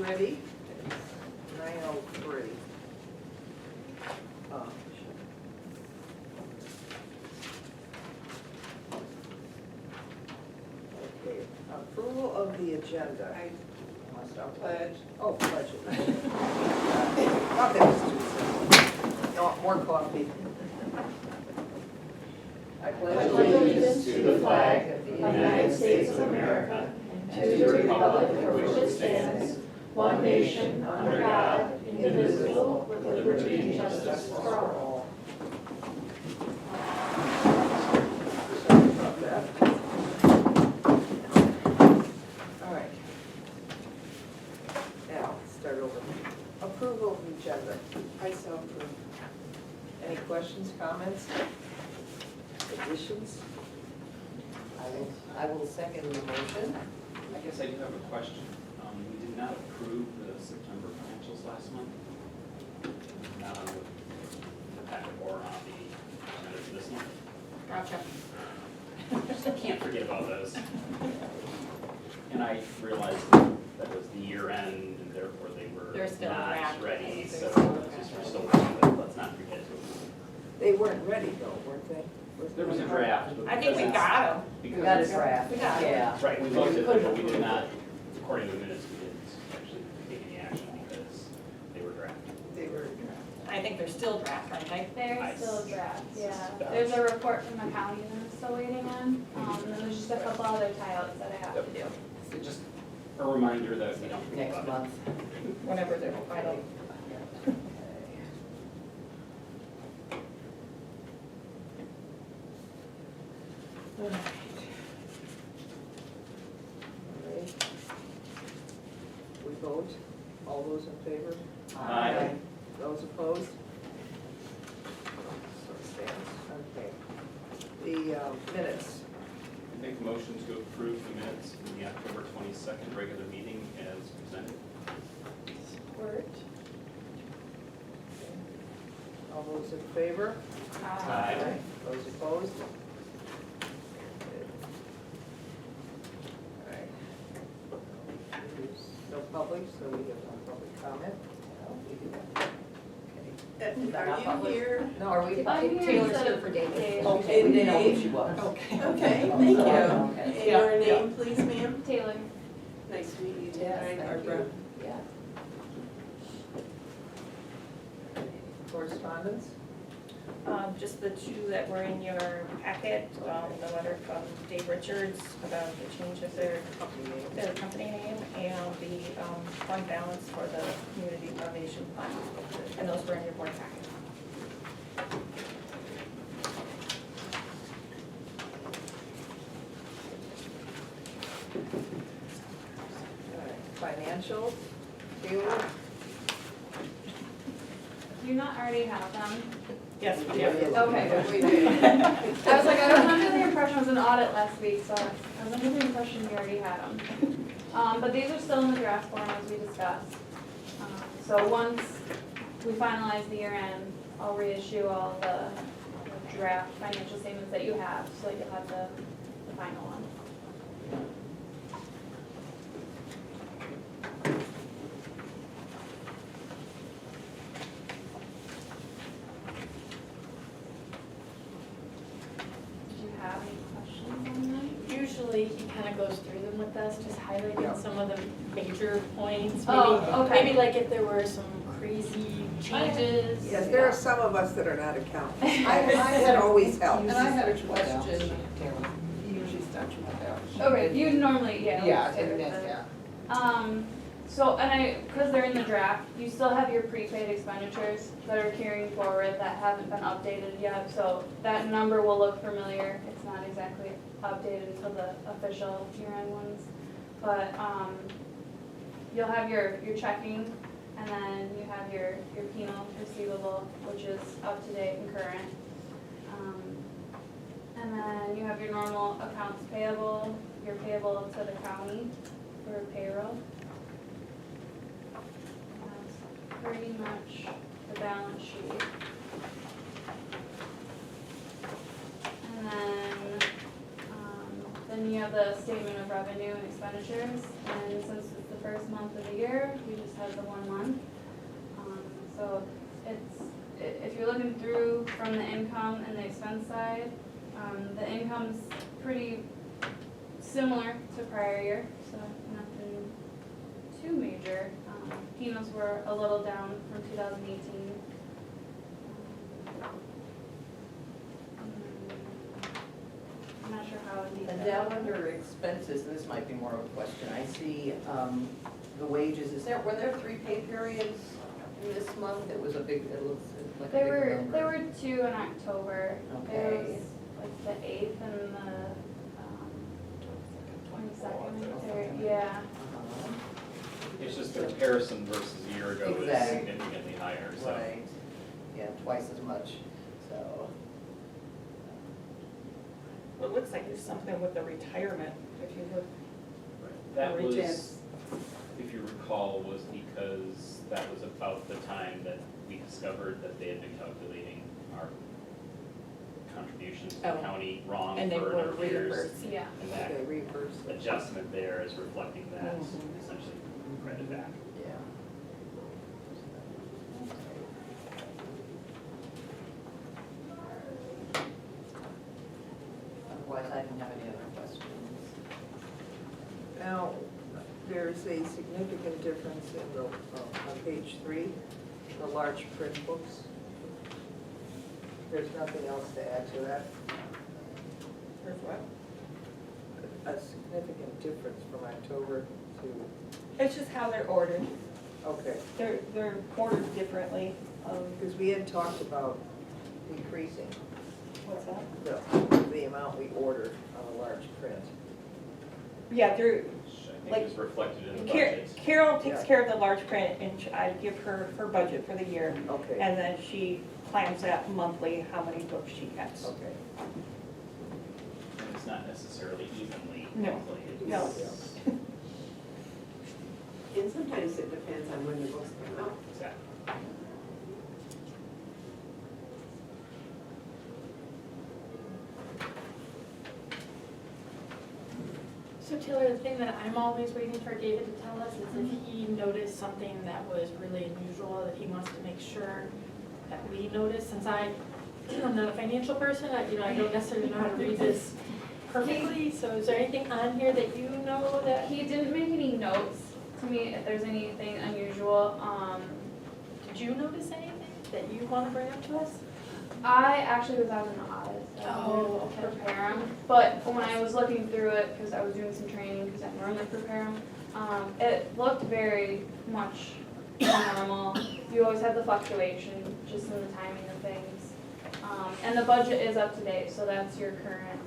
ready? It's 9:03. Oh, okay, approval of the agenda. Pledge. Oh, pledge. Thought that was too simple. No, more coffee. I pledge allegiance to the flag of the United States of America and to the republic for which it stands, one nation, under God, indivisible, with liberty and justice for all. Sorry about that. All right. Now, start over. Approval of the agenda. I so approve. Any questions, comments, additions? I will second the motion. I guess I do have a question. We did not approve the September financials last month. Not on the packet or on the agenda for this month. Gotcha. I can't forget about those. And I realized that was the year end and therefore they They're were still not draft. ready, They're so still just draft. we're still working, but let's not forget. They weren't ready though, weren't they? There was a draft. but I think we because got them. We because got a it's- draft, We got it. yeah. Right, we looked at them, but we did not, according to the minutes, we didn't actually take any action because they were drafted. They were. I think they're still draft, aren't they? They're still drafts, yeah. suspect. There's a report from the county that I'm still waiting on, and then there's just a couple other tie-outs that I have to do. So just a reminder that we don't forget Next about it. month. Whenever they're final. All right. All right. We vote. All those in favor? Aye. Those opposed? So it stands. Okay. The minutes. Make a motion to approve the minutes from the October 22nd regular meeting as presented. Support. All those in favor? Aye. Those opposed? All right. There's no public, so we have no public comment. Are you here? No, Are we, I'm here Taylor's instead here of for David. Dave. Okay, we didn't know who she was. Okay. Okay, thank you. Okay. And your name, please, ma'am? Taylor. Nice to meet you, Yes, Taylor. thank Barbara. you. Yeah. Correspondence? Just the two that were in your packet, the letter from Dave Richards about the change of their company name and the fund balance for the community foundation fund. And those were in your board packet. All right. Financials? Taylor? Do you not already have them? Yes, we do. Okay. We did. I was like, I was under the impression it was an audit last week, so I was under the impression you already had them. But these are still in the draft form as we discussed. So once we finalize the year end, I'll reissue all the draft financial statements that you have, so you'll have the final one. Do you have any questions on them? Usually he kind of goes through them with us, just highlighting some of the major points. Oh, Maybe, okay. maybe like if there were some crazy changes. Yes, there are some of us that are not accountants. That always helps. And I had a question. He usually starts with that. Okay, you normally, yeah. Yeah, start with yeah. the- So, because they're in the draft, you still have your prepaid expenditures that are carrying forward that haven't been updated yet. So that number will look familiar. It's not exactly updated until the official year-end ones. But, you'll have your checking, and then you have your penal receivable, which is up to date and current. And then you have your normal accounts payable, your payable to the county for payroll. That's pretty much the balance sheet. And then you have the statement of revenue and expenditures, and since it's the first month of the year, we just had the 1 month. So if you're looking through from the income and the expense side, the income's pretty similar to prior year, so nothing too major. FEMA's were a little down from 2018. I'm not sure how deep And that down under expenses, and this might be more of a question, I see the wages, were there 3 pay periods in this month? It was a big, it looks like a big number. There were 2 in October. There Okay. was like the 8th and the 22nd. Yeah. Uh-huh. It's just the comparison versus a year ago is Exactly. significantly higher, so. Right, yeah, twice as much, so. Well, it looks like there's something with the retirement, if you look. That Reach in. was, if you recall, was because that was about the time that we discovered that they had been calculating our contributions to the Oh. county wrong And they for a were number of years. reimbursed. Yeah. And that Okay, reverse. adjustment there is reflecting that, Mhm. essentially credit back. Yeah. Otherwise, I didn't have any other questions. Now, there's a significant difference in the, on page 3, the large print books. There's nothing else to add to that. There's what? A significant difference from October to, It's just how they're ordered. okay. They're ordered differently. Because we had talked about decreasing What's that? the amount we order on a large print. Yeah, they're, Which I Like, think is reflected in the budget. Carol takes Yeah. care of the large print, and I give her her budget for the year. Okay, And then she plans out monthly how many books she gets. okay. And it's not necessarily evenly No. monthly. No. It's- And sometimes it depends on when the books come out. Exactly. So Taylor, the thing that I'm always waiting for David to tell us is if he noticed something that was really unusual, that he wants to make sure that we notice, since I'm not a financial person, I don't necessarily know how to read this perfectly, so is there anything on here that you know that? He didn't make any notes to me if there's anything unusual. Did you notice anything that you want to bring up to us? I actually was out in the audit, so I Oh, didn't okay. prepare them. But when I was looking through it, because I was doing some training, because I normally prepare them, it looked very much normal. You always have the fluctuation, just in the timing of things. And the budget is up to date, so that's your current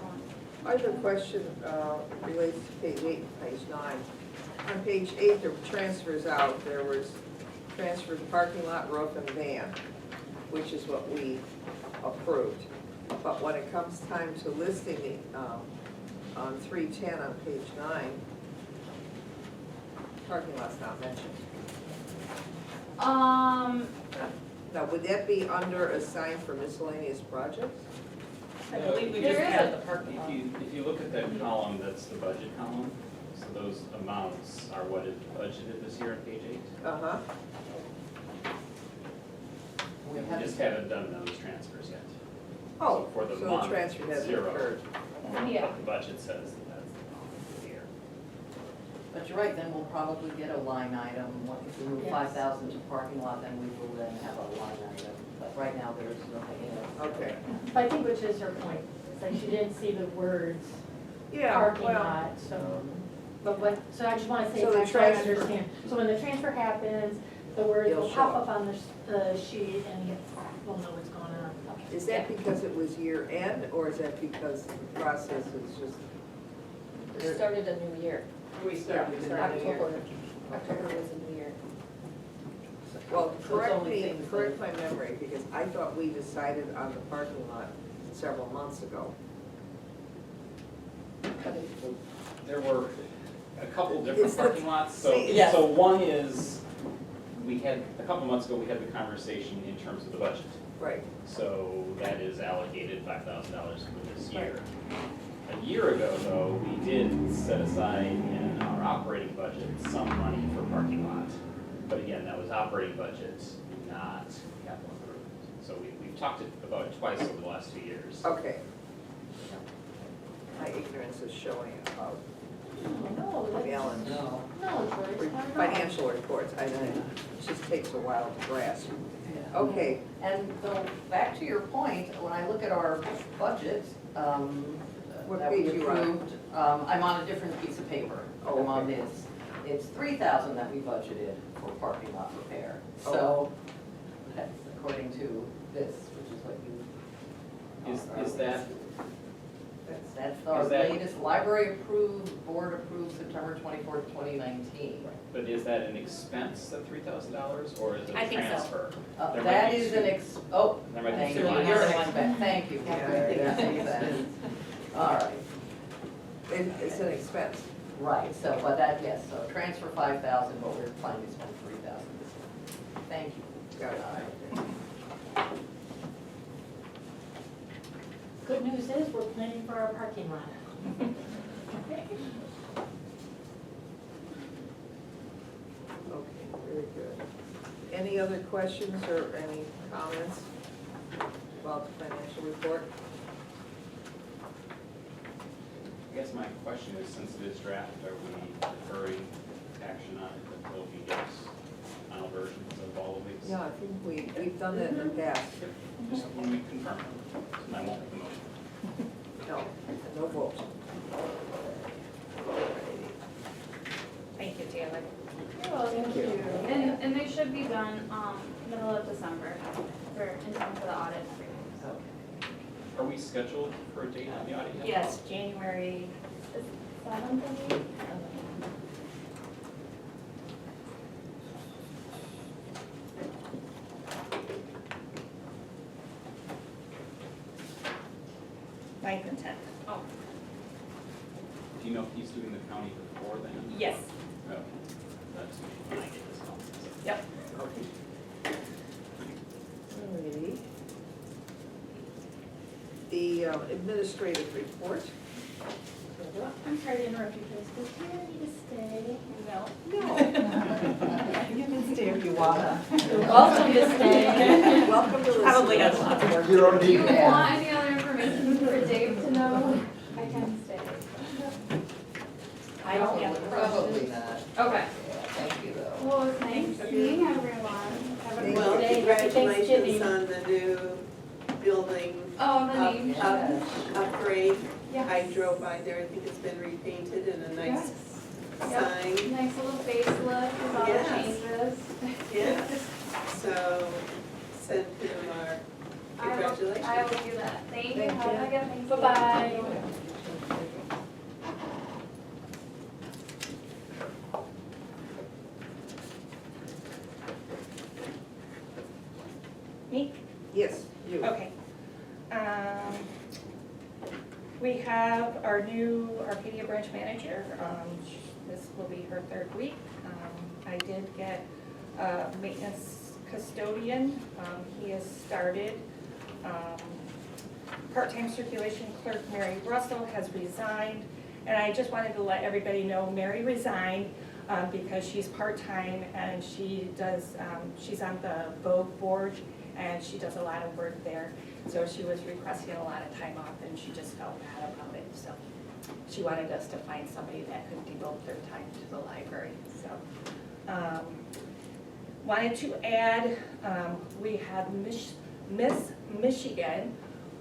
one. I have a question relates to page 8, page 9. On page 8, there were transfers out, there was transfers parking lot, roof, and van, which is what we approved. But when it comes time to listing the, on 310 on page 9, parking lot's not mentioned. Now, would that be under assigned for miscellaneous projects? I believe we There just is added a- the parking lot. If you look at that column, that's the budget column, so those amounts are what is budgeted this year on page 8. Uh-huh. We We have just haven't done those transfers yet. Oh, So for the so month, the transfer hasn't zero. occurred. Yeah. But the budget says that that's the amount for the year. But you're right, then we'll probably get a line item, if we move Yes. 5,000 to parking lot, then we will then have a line item. But right now, there's nothing in it. Okay. But I think which is her point, it's like she didn't see the words Yeah, parking well, lot, so, but what, so I just wanna say, So the I'm trying to transfer- understand. So when the transfer happens, the words It'll will show pop up. up on the sheet and we'll know what's going on. Okay. is that because it was year end, or is that because the process is just? We started a new year. We started in October was a new year. Well, So it's correct only me, things correct my memory, because I thought we decided on the parking lot several months ago. There were a couple It's different the- parking lots, so, See, Yes. so one is, we had, a couple months ago, we had the conversation in terms of the budget. Right. So that is allocated $5,000 for this year. A year ago, though, we did set aside in our operating budget some money for parking lot. But again, that was operating budget, not capital improvement. So we've talked about it twice over the last 2 years. Okay. My ignorance is showing about No, Alan. No. no, Joyce, not at all. Financial reports, it just takes a while to grasp. Okay, And so, back to your point, when I look at our budget, What that we page you on? approved, I'm on a different piece of paper. Oh, I'm on okay. this. It's 3,000 that we budgeted for parking lot repair. Oh. So, that's according to this, which is what you. Is that, That's our Is that- latest library approved, board approved September 24th, 2019. but is that an expense, that $3,000, or is it I a think so. transfer? There might That be is two. oh, There might be thank two you, lines. you're an expense, thank you. Yeah, That makes sense. All right, it's an expense. right, so, but that, yes, so transfer 5,000, but we're planning to spend 3,000 this year. Thank you. Got it. All right. Good news is, we're planning for our parking lot. Okay, very good. Any other questions or any comments about the financial report? I guess my question is, since it is draft, are we deferring action on it until we get final versions of all of these? Yeah, I think we've done that in the past. Just when we confirm it, and I won't make the motion. No, no vote. Thank you, Taylor. You're welcome. Thank you. And they should be done, middle of December in time for the audit and everything, so. Are we scheduled for a date on the audit yet? Yes, January 7th, I think? ninth and 10th. Oh. Do you know if he's doing the county before then? Yes, Okay, that's when I get this call. So- yep. Okay. Alrighty. The administrative report. I'm sorry to interrupt you, Joyce, does Tina need to stay? No. No. You can stay if you wanna. You're welcome to stay. Welcome to listen. Probably has lots of work. You don't Do you need that. want any other information for Dave to know? I can stay. I don't have a Probably question. not. Okay. Yeah, thank you though. Well, it was nice seeing everyone. Have a Thank good Well, day. congratulations on the new building Oh, the name. upgrade. Yes. I drove by there, I think it's been repainted and a nice Yes. sign. Nice little facelift with all the Yes. changes. Yes, so send him our I will congratulations. do that. Thank you. Thank Have you. a good Thanksgiving. Bye-bye. Me? Yes, you. Okay. We have our new Arcadia branch manager. This will be her 3rd week. I did get a maintenance custodian. He has started. Part-time circulation clerk Mary Russell has resigned. And I just wanted to let everybody know Mary resigned because she's part-time and she does, she's on the Vogue board and she does a lot of work there. So she was requesting a lot of time off and she just felt bad about it. So she wanted us to find somebody that could devote their time to the library. So wanted to add, we have Miss Michigan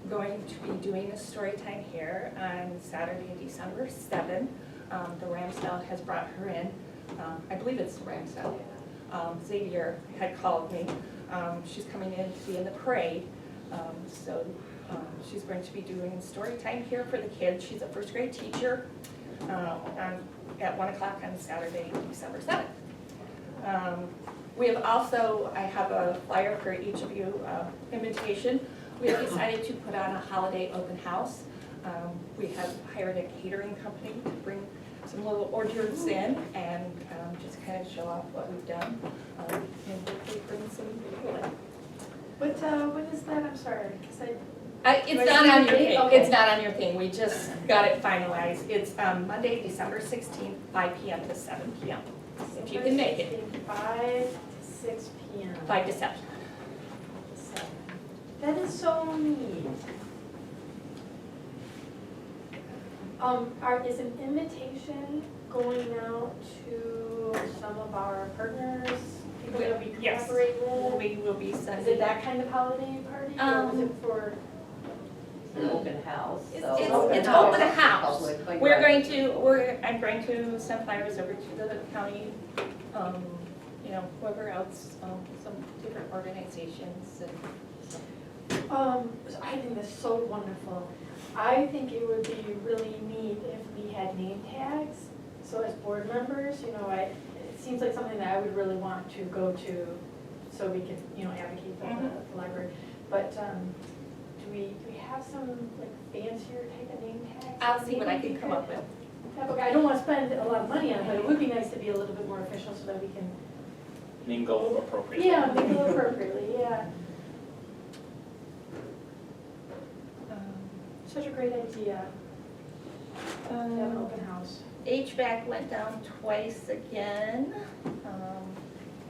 going to be doing a story time here on Saturday, December 7th. The Ramsdale has brought her in. I believe it's Ramsdale. Xavier had called me. She's coming in to be in the parade. So she's going to be doing story time here for the kids. She's a 1st grade teacher at 1 o'clock on Saturday, December 7th. We have also, I have a flyer for each of you, invitation. We have decided to put on a holiday open house. We have hired a catering company to bring some little hors d'oeuvres in and just kind of show off what we've done. And hopefully bring some people in. What is that? I'm sorry, because It's not on your thing, it's not on your thing, we just got it finalized. It's Monday, December 16th, 5 PM to 7 PM, if you can make it, 5 to 6 p.m. 5 to 7. That is so neat. Is an invitation going out to some of our partners, people that we Yes. collaborate with? We will be Is sending. it that kind of holiday party, or is it for? It's an open house, It's so. it's open house. Public, like, We're right. I'm going to send flyers over to the county, you know, whoever else, some different organizations and. So I think that's so wonderful. I think it would be really neat if we had name tags. So as board members, you know, it seems like something that I would really want to go to, so we can, you know, advocate for the library. But do we have some like fancier type of name tags? I'll see what I Maybe can we come could up with. have- okay, I don't want to spend a lot of money on it, but it would be nice to be a little bit more official so that we can, Mingle appropriately. yeah, make it appropriately, yeah. Such a great idea, to have an open house. HVAC went down twice again,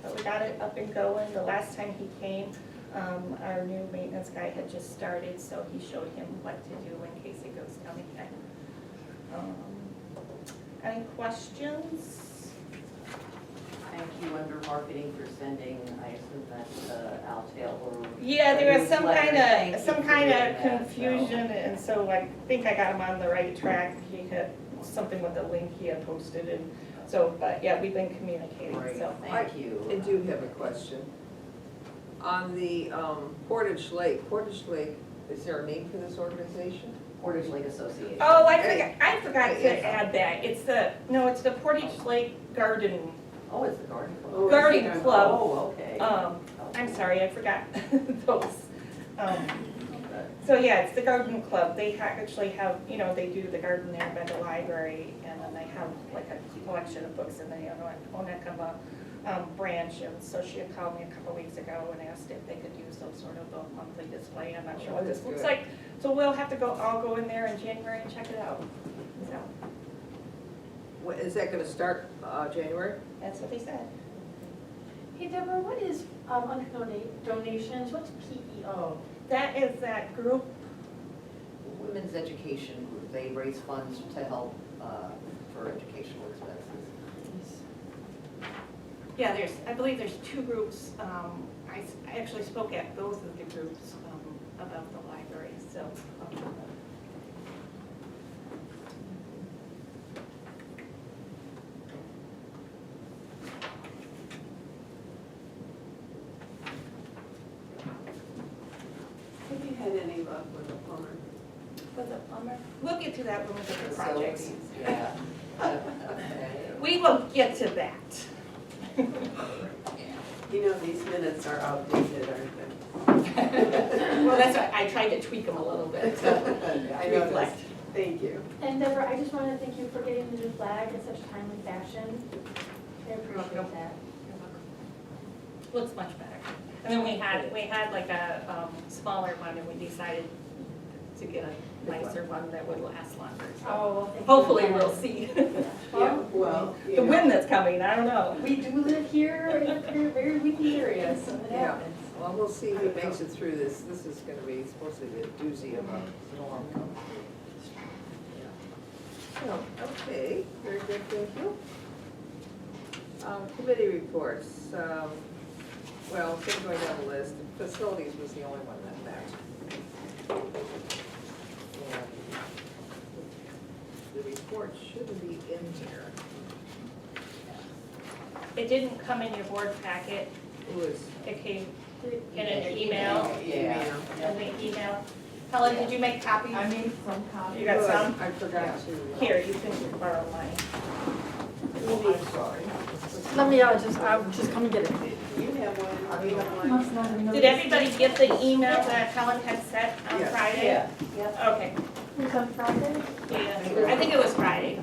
but we got it up and going. The last time he came, our new maintenance guy had just started, so he showed him what to do in case it goes down again. Any questions? Thank you under marketing for sending, I assume that's Al Taylor. Yeah, there was Thank you some for kind doing of that, so. confusion, and so I think I got him on the right track. He had something with the link he had posted, and so, but yeah, we've been communicating, Great, so. thank you. I do have a question. On the Portage Lake, is there a name for this organization? Portage Lake Association. Oh, I forgot to add that. It's the Portage Lake Garden. Oh, it's the garden club. Oh, Garden it's- Club. Oh, okay. I'm sorry, I forgot those. Okay. So yeah, it's the garden club. They actually have, you know, they do the garden there by the library, and then they have like a collection of books, and they own a branch. And so she had called me a couple weeks ago and asked if they could do some sort of a monthly display. I'm not sure what this looks like. So we'll have to all go in there in January and check it out. So Is that gonna start January? that's what they said. Hey Deborah, what is, under donations, what's PEO? That is that group. Women's Education Group, they raise funds to help for educational expenses. Yeah, I believe there's two groups. I actually spoke at both of the groups about the library, so. Have you had any luck with the plumber? Was it plumber? We'll get to that when we get to projects. Facilities, yeah. Okay. We will get to that. You know, these minutes are outdated, aren't they? Well, that's why I tried to tweak them a little bit to I reflect. noticed. Thank you. And Deborah, I just want to thank you for getting the new flag in such a timely fashion. I appreciate that. Looks much better. And then we had like a smaller one, and we decided to get a nicer one that would last longer. So Oh, well, thank you. hopefully we'll see Yeah, well, you the know, wind that's coming, I don't know. We do live here in a very windy area, so it Yeah. happens. Well, we'll see who makes it through this. This is gonna be supposed to be a doozy of a storm coming through. So, okay, very good, thank you. Committee reports, well, keep going down the list. Facilities was the only one that met. And the report shouldn't be in here. It didn't come in your board packet, It was, it came in your email, Yeah. in the email. Helen, did you make copies? I made some copies. You got good. some? I forgot to. Here, you can borrow mine. I'm sorry. Let me, I'll just come and get it. you have one, you have one. Must not have Did noticed. everybody get the email that Helen had sent on Yes. Friday? Yeah. Okay, It was on Friday? yeah, I think it was Friday.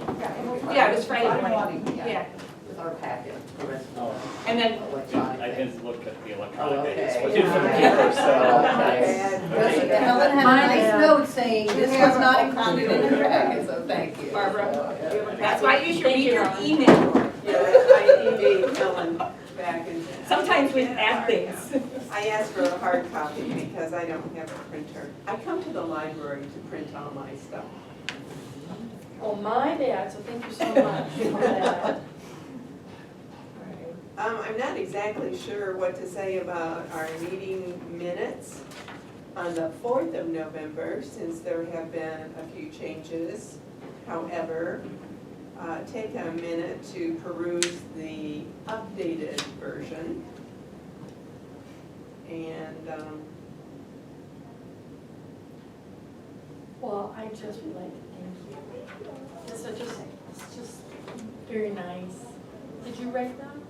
Yeah, it was Friday morning, Yeah. yeah. With our packet, the rest of Oh, And then the electronic. I thing. has looked at the electronic Oh, edits okay. for the Yeah. paper, so Okay, that's. and Helen had a Mine nice is- note saying this was not included in the packet, so thank you. Barbara, So, do you have a That's why you should read your Thank email. Yeah, I emailed Helen back and. Sometimes we add things. I asked for a hard copy because I don't have a printer. I come to the library to print all my stuff. Oh, my bad, so thank you so much for that. I'm not exactly sure what to say about our meeting minutes on the 4th of November, since there have been a few changes. However, take a minute to peruse the updated version. And, Well, I just would like to thank you. It's just very nice. Did you write them?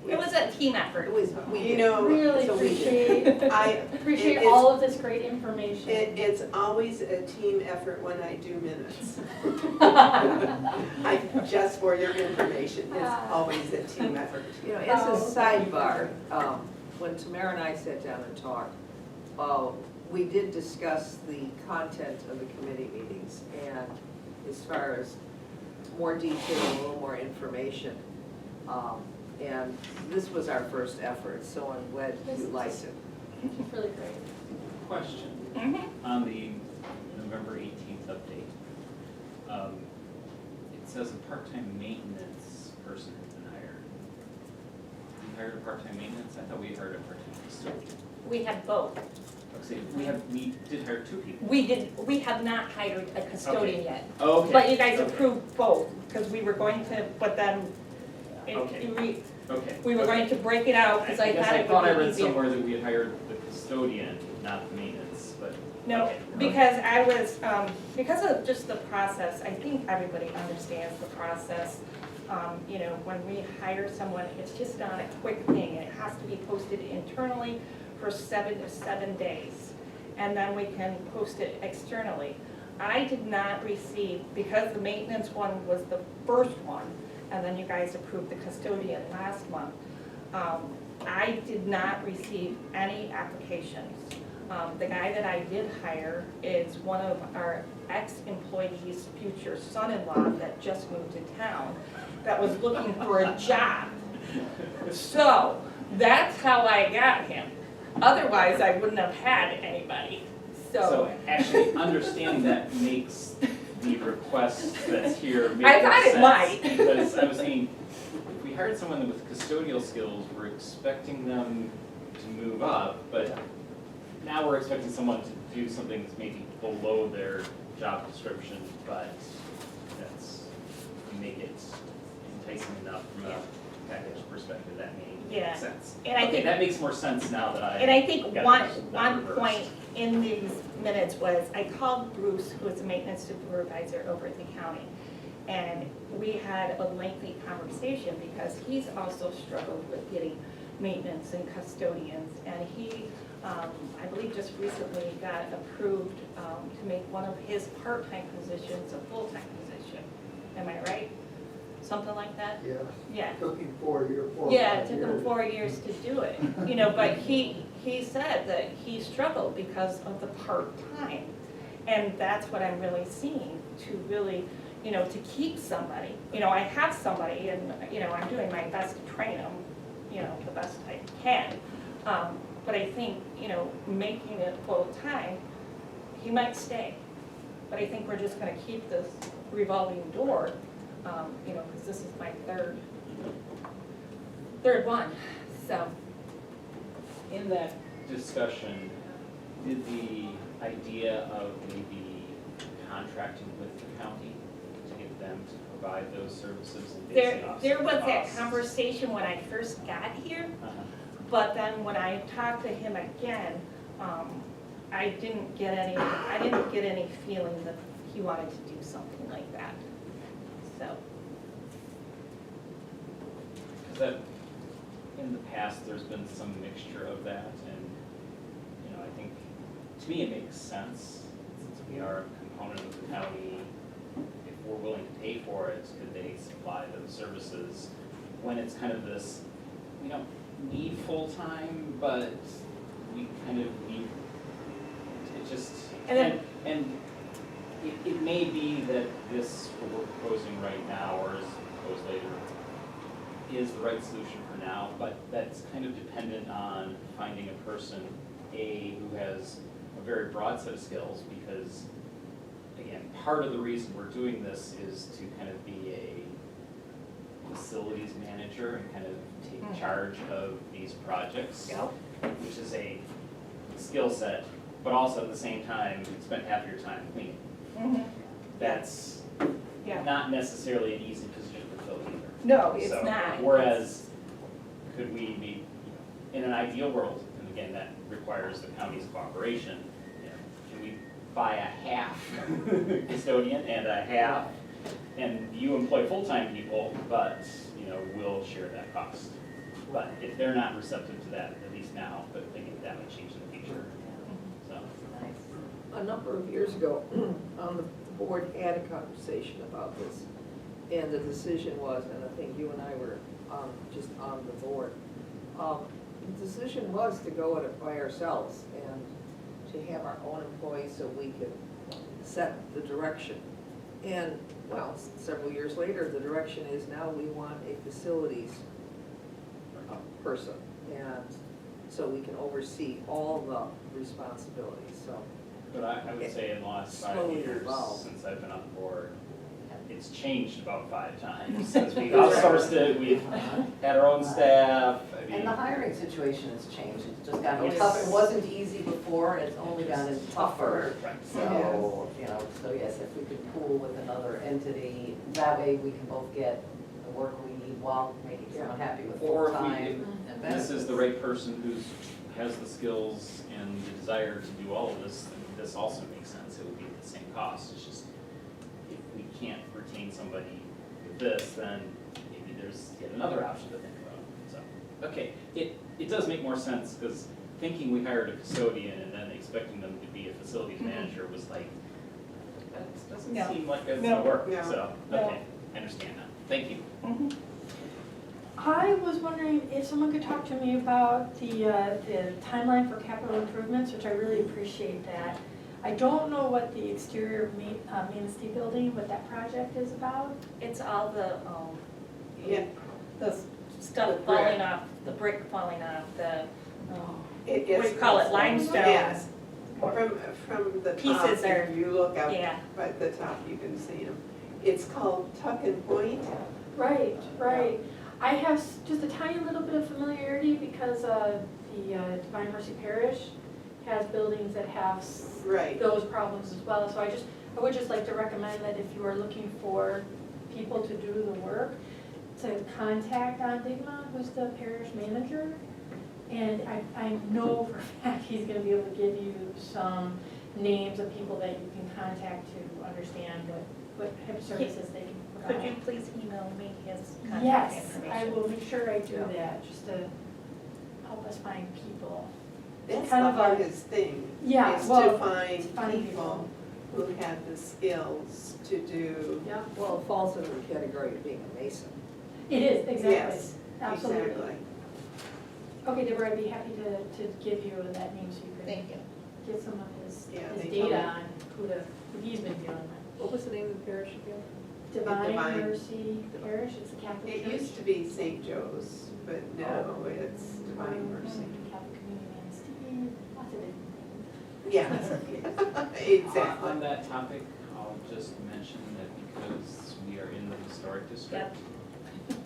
It was a team effort. It was, we you did. know, Really so we did. appreciate, I, appreciate it's- all of this great information. it's always a team effort when I do minutes. Just for your information, it's always a team effort. You know, as a sidebar, when Tamara and I sat down and talked, we did discuss the content of the committee meetings, and as far as more detail, a little more information. And this was our first effort, so I'm glad you liked it. It's really great. Question, Mhm. on the November 18th update. It says a part-time maintenance person has been hired. We hired a part-time maintenance, I thought we hired a part-time custodian. We had both. Okay, we did hire 2 people. We have not hired a custodian Okay. yet. Okay. But you guys okay, approved both, because we were going to, but then Okay. Okay. we were okay. going to break it out, because I guess thought I it thought I would be read easier. somewhere that we had hired the custodian, not the maintenance, but. No, okay, because I was, because of just the process, I think everybody understands the process. You know, when we hire someone, it's just not a quick thing. It has to be posted internally for 7 to 7 days. And then we can post it externally. I did not receive, because the maintenance one was the first one, and then you guys approved the custodian last month, I did not receive any applications. The guy that I did hire is one of our ex-employees' future son-in-law that just moved to town, that was looking for a job. So, that's how I got him. Otherwise, I wouldn't have had anybody, So actually, understanding that makes the request that's here make I thought it sense, might. Because I was thinking, if we hired someone with custodial skills, we're expecting them to move up, but now we're expecting someone to do something that's maybe below their job description, but that's, make it enticing enough from a package perspective, that Yeah. makes sense. And I Okay, think- that makes more sense now that I. And I think got one that reversed. point in these minutes was, I called Bruce, who is a maintenance supervisor over at the county, and we had a lengthy conversation because he's also struggled with getting maintenance and custodians, and he, I believe just recently got approved to make one of his part-time positions a full-time position. Am I right? Something like that? Yes, Yeah. took him 4 years, 4 or 5 Yeah, it took him years. 4 years to do it, you know, but he said that he struggled because of the part-time. And that's what I'm really seeing, to really, you know, to keep somebody. You know, I have somebody and, you know, I'm doing my best to train them, you know, the best I can. But I think, you know, making it full-time, he might stay. But I think we're just gonna keep this revolving door, you know, because this is my third one, so. In that discussion, did the idea of maybe contracting with the county to get them to provide those services and basing off There was that costs? conversation when I first got here, Uh-huh. but then when I talked to him again, I didn't get any feeling that he wanted to do something like that, so. Because that, in the past, there's been some mixture of that, and, you know, I think, to me, it makes sense, since we are a component of the county, if we're willing to pay for it, could they supply those services? When it's kind of this, we don't need full-time, but we kind of need, it just, And then- and it may be that this, what we're proposing right now, or is proposed later, is the right solution for now, but that's kind of dependent on finding a person, who has a very broad set of skills, because, again, part of the reason we're doing this is to kind of be a facilities manager and kind of take charge of these projects, Yep. which is a skill set, but also at the same time, spend half your time cleaning. Mhm. That's Yeah. not necessarily an easy position to fill either. No, it's So, not. Whereas, could we be, in an ideal world, and again, that requires the county's cooperation, can we buy a half custodian and a half, and you employ full-time people, but, we'll share that cost. But if they're not receptive to that, at least now, but again, that might change in the future, so. A number of years ago, the board had a conversation about this, and the decision was, and I think you and I were just on the board, the decision was to go at it by ourselves and to have our own employees so we could set the direction. And, well, several years later, the direction is now we want a facilities person, and so we can oversee all the responsibilities, so. But I would say in the last 5 Slowly years, evolved. since I've been on the board, it's changed about 5 times. Since we've outsourced it, we've had our own staff, I mean. And the hiring situation has changed, it's just gotten It's- tough, it wasn't easy before, and it's only gotten tougher. Right. So, so yes, if we could pool with another entity, that way we can both get the work we need while making someone happy with Or if we, full-time. if this is the right person has the skills and the desire to do all of this, then this also makes sense, it would be the same cost, it's just, if we can't retain somebody with this, then maybe there's yet another option to think about, so. Okay, it does make more sense, because thinking we hired a custodian and then expecting them to be a facilities manager was like, that doesn't No. seem like it's No. gonna work, No. so, No. okay, I understand now, thank you. Mhm. I was wondering if someone could talk to me about the timeline for capital improvements, which I really appreciate that. I don't know what the exterior of Manistee building, what that project is about. It's all the, Yeah. the stuff The brick. falling off, the brick falling off, the, It what do is. you call it, limestone? Yes. From the top, Pieces are- if you look up Yeah. at the top, you can see them. It's called Tuck and Point. Right, right. I have just a tiny little bit of familiarity because the Divine Mercy Parish has buildings that have Right. those problems as well. So I would just like to recommend that if you are looking for people to do the work, to contact Digma, who's the parish manager. And I know for a fact he's gonna be able to give you some names of people that you can contact to understand what type of services they can provide. Could you please email me his contact Yes, information? I will make sure I do Yeah. that, just to help us find people. That's kind the of a- hardest thing. Yeah, Is well, to find find people who have the skills to do. Yeah, Well, it falls into the category of being a mason. it is, exactly, Yes, absolutely. Exactly. Okay, Deborah, I'd be happy to give you that name so you can Thank you. get some of his Yeah, his they data told me. on who he's been dealing with. What was the name of the parish again? Divine Divine. Mercy Parish, it's a Catholic It church. used to be St. Joe's, but now it's Divine Mercy. Catholic Community Manistee, lots of different names. Yeah, exactly. On that topic, I'll just mention that because we are in the historic district,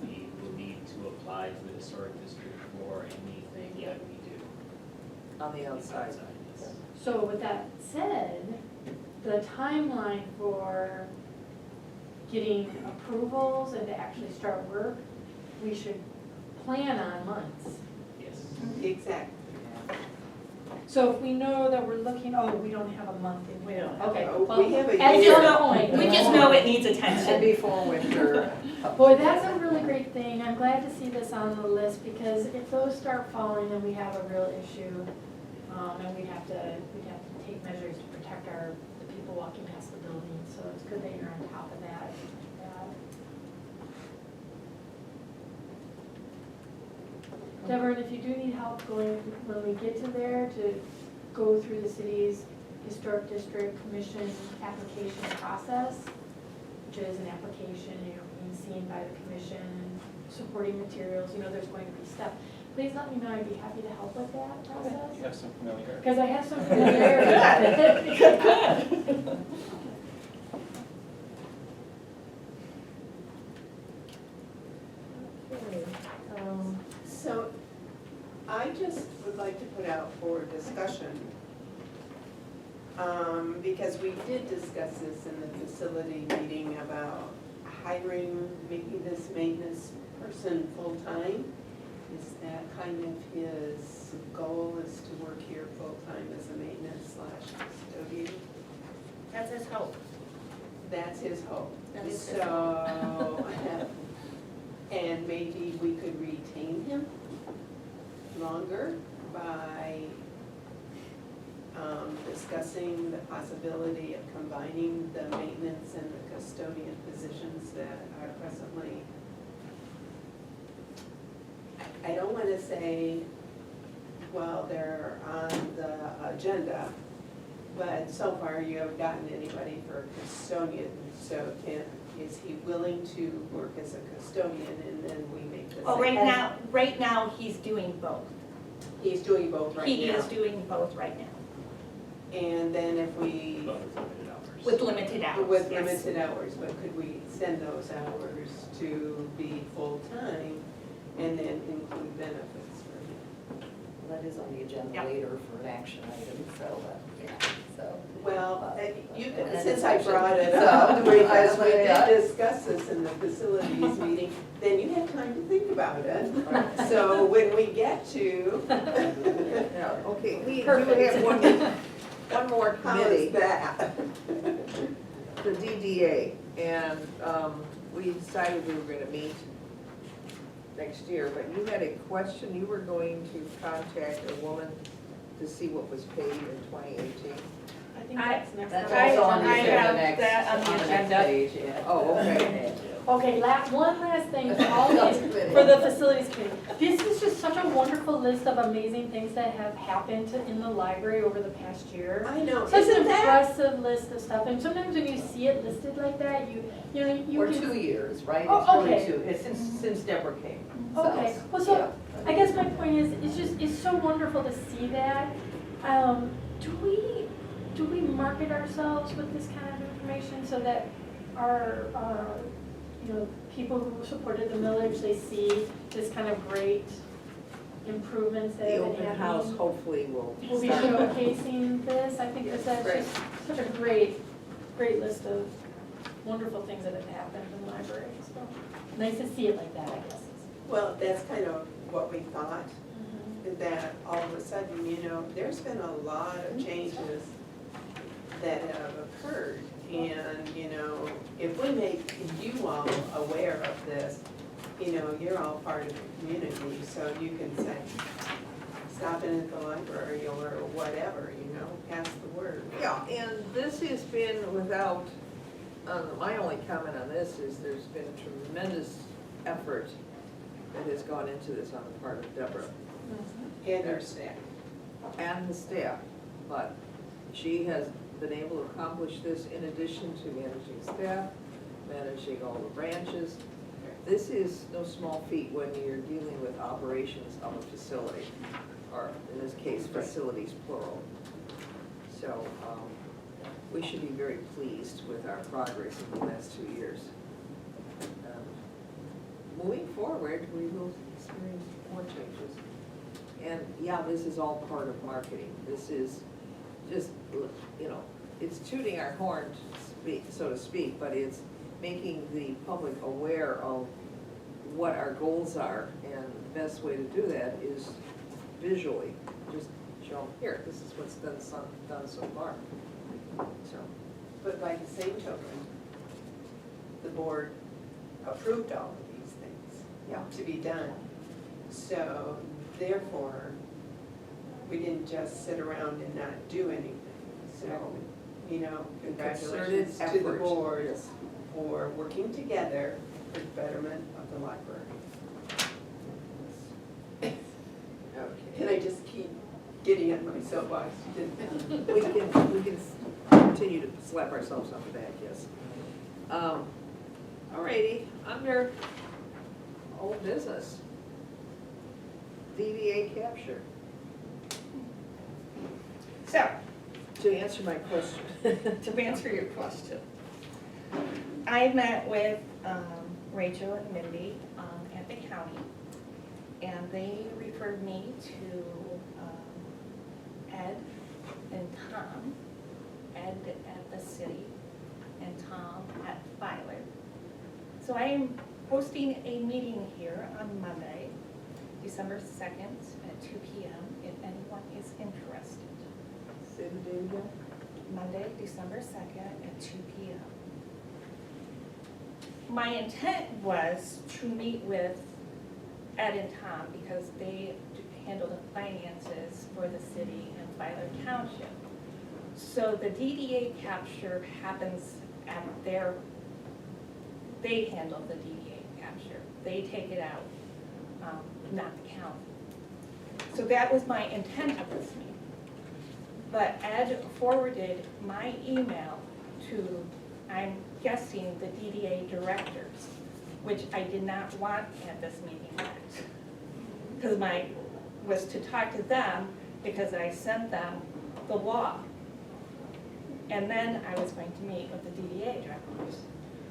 we will need to apply to the historic district for anything that we do. On the outside. Yes. So with that said, the timeline for getting approvals and to actually start work, we should plan on months. Yes. Exactly. So if we know that we're looking, we don't have a month in. We don't. Okay, Oh, well, we have a at year. some point. We just know it needs And attention. before winter. Boy, that's a really great thing. I'm glad to see this on the list because if those start falling, then we have a real issue. And we'd have to take measures to protect the people walking past the building. So it's good that you're on top of that. Deborah, and if you do need help going, when we get to there, to go through the city's historic district commission application process, which is an application, being seen by the commission, supporting materials, there's going to be stuff. Please let me know, I'd be happy to help with that process. You have some familiarity. Because I have some familiarity with it. Okay, So I just would like to put out for discussion, because we did discuss this in the facility meeting about hiring, making this maintenance person full-time. Is that kind of his goal, is to work here full-time as a maintenance/custodian? That's his hope. That's his hope. That is his So, and maybe we could retain him longer by discussing the possibility of combining the maintenance and the custodian positions that are presently, I don't want to say, well, they're on the agenda, but so far you haven't gotten anybody for a custodian, so is he willing to work as a custodian and then we make the Well, same? right now, he's doing both. He's doing both right now. He is doing both right now, And then if we, But with limited hours. with limited hours. with yes. limited hours, but could we send those hours to be full-time and then include benefits for him? That is on the agenda Yep. later for an action item, so, so. Well, you, And then since I it's brought it actually- up, because we Yeah. did discuss this in the facilities meeting, then you have time to think about it. So when we get to, yeah, okay, we do Perfect. have one more how is committee, that? the DDA, and we decided we were gonna meet next year, but you had a question, you were going to contact a woman to see what was paid in 2018? I think I- that's next. That's on the also on the I agenda have next, that on the next agenda. page, yeah. Oh, okay. Okay, one last thing for all these, for the facilities committee. This is just such a wonderful list of amazing things that have happened in the library over the past year. I know, Such an isn't that? impressive list of stuff, and sometimes when you see it listed like that, you Or can. 2 years, right? Oh, It's really okay. 2, it's since Deborah came. So, Okay, well, so, yeah. I guess my point is, it's so wonderful to see that. Do we market ourselves with this kind of information so that our, people who supported the millage, they see this kind of great improvements that The have been open happening? house hopefully will We'll be start. showcasing this, I think that's Great. just such a great list of wonderful things that have happened in the library, so, nice to see it like that, I guess. Well, that's kind of what we thought, that all of a sudden, there's been a lot of changes that have occurred. And, if we make you all aware of this, you're all part of the community, so you can say, stop in at the library or whatever, pass the word. Yeah, and this has been without, my only comment on this is there's been tremendous effort that has gone into this on the part of Deborah And our staff. and the staff. But she has been able to accomplish this in addition to managing staff, managing all the branches. This is no small feat when you're dealing with operations of a facility, or in this case, facilities plural. So, we should be very pleased with our progress in the last 2 years. Moving forward, we will experience more changes. And yeah, this is all part of marketing. This is just, it's tooting our horn, so to speak, but it's making the public aware of what our goals are. And the best way to do that is visually, just show them, here, this is what's done so far. So, But by the same token, the board approved all of these things yeah. to be done. So therefore, we didn't just sit around and not do anything. So, congratulations to the effort. board Yes. for working together for the betterment of the library. getting on my soapbox, didn't We can continue to slap ourselves on the back, yes. Alrighty, under old business. DDA capture, So, to answer my question. to answer your question, I met with Rachel and Mindy at the county, and they referred me to Ed and Tom, Ed at the city and Tom at Filer. So I am hosting a meeting here on Monday, December 2nd at 2 p.m. if anyone is interested. Say the date again. Monday, December 2nd at 2 p.m. My intent was to meet with Ed and Tom because they handle the finances for the city and Filer Township. So the DDA capture happens at they handle the DDA capture. They take it out, not the county. So that was my intent of this meeting. But Ed forwarded my email to, I'm guessing, the DDA directors, which I did not want at this meeting yet. Because was to talk to them because I sent them the law. And then I was going to meet with the DDA directors.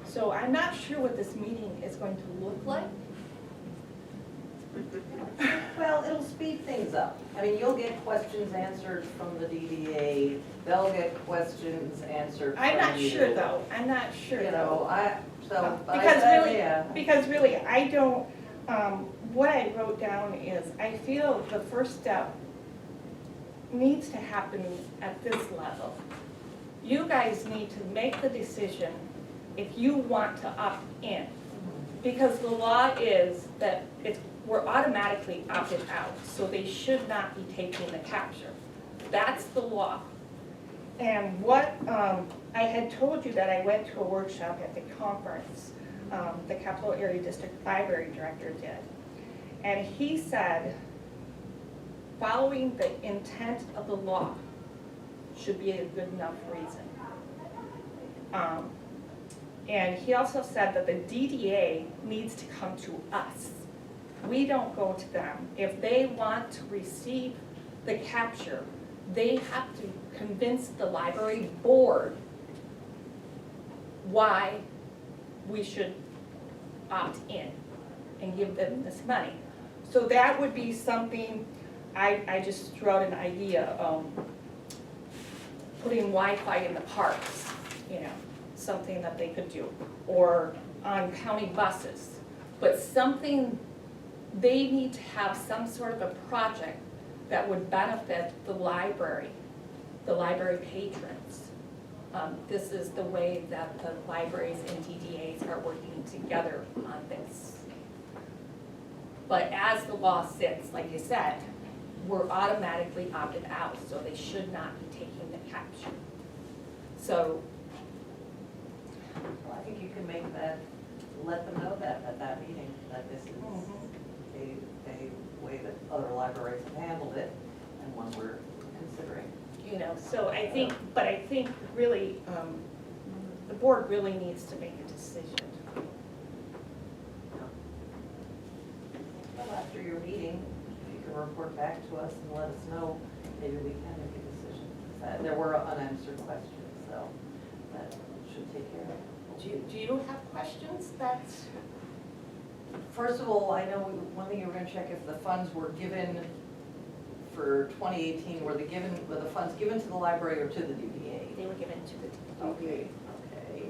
So I'm not sure what this meeting is going to look like. Well, it'll speed things up. I mean, you'll get questions answered from the DDA, they'll get questions answered from you. I'm not sure though, I'm not sure You though. know, Because really, I don't, what I wrote down is, I feel the first step needs to happen at this level. You guys need to make the decision if you want to opt in. Because the law is that we're automatically opted out, so they should not be taking the capture. That's the law. And what, I had told you that I went to a workshop at the conference, the Capital Area District Library Director did. And he said, following the intent of the law should be a good enough reason. And he also said that the DDA needs to come to us. We don't go to them. If they want to receive the capture, they have to convince the library board why we should opt in and give them this money. So that would be something, I just threw out an idea, putting Wi-Fi in the parks, you know, something that they could do, or on county buses. But something, they need to have some sort of a project that would benefit the library patrons. This is the way that the libraries and DDAs are working together on this. But as the law sits, like you said, we're automatically opted out, so they should not be taking the capture. So, Well, I think you can make that, let them know that at that meeting, that this is a way that other libraries have handled it and one we're considering. you know, so I think, but I think really, the board really needs to make a decision. Well, after your meeting, you can report back to us and let us know, maybe we can make a decision. There were unanswered questions, so that should take care of it. Do you have questions? That's, First of all, I know one thing you were gonna check if the funds were given for 2018, were the funds given to the library or to the DDA? they were given to the Okay. Okay.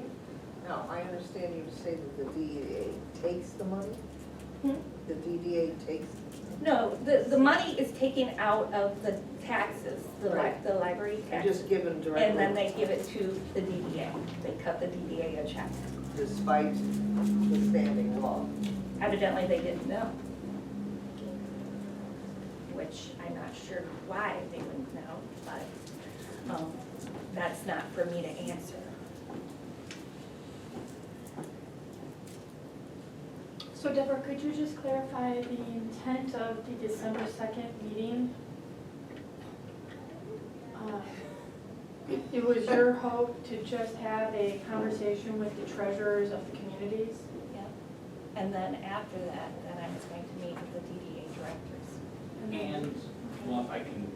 Now, I understand you to say that the DDA takes the money? Hmm? The DDA takes, No, the money is taken out of the taxes, Right. the library they're taxes. just given directly. And then they give it to the DDA. They cut the DDA a check. Despite the standing law. Evidently, they didn't know. Which I'm not sure why they wouldn't know, but that's not for me to answer. So Deborah, could you just clarify the intent of the December 2nd meeting? It was your hope to just have a conversation with the treasurers of the communities? Yep. And then after that, then I was going to meet with the DDA directors. And, well, if I can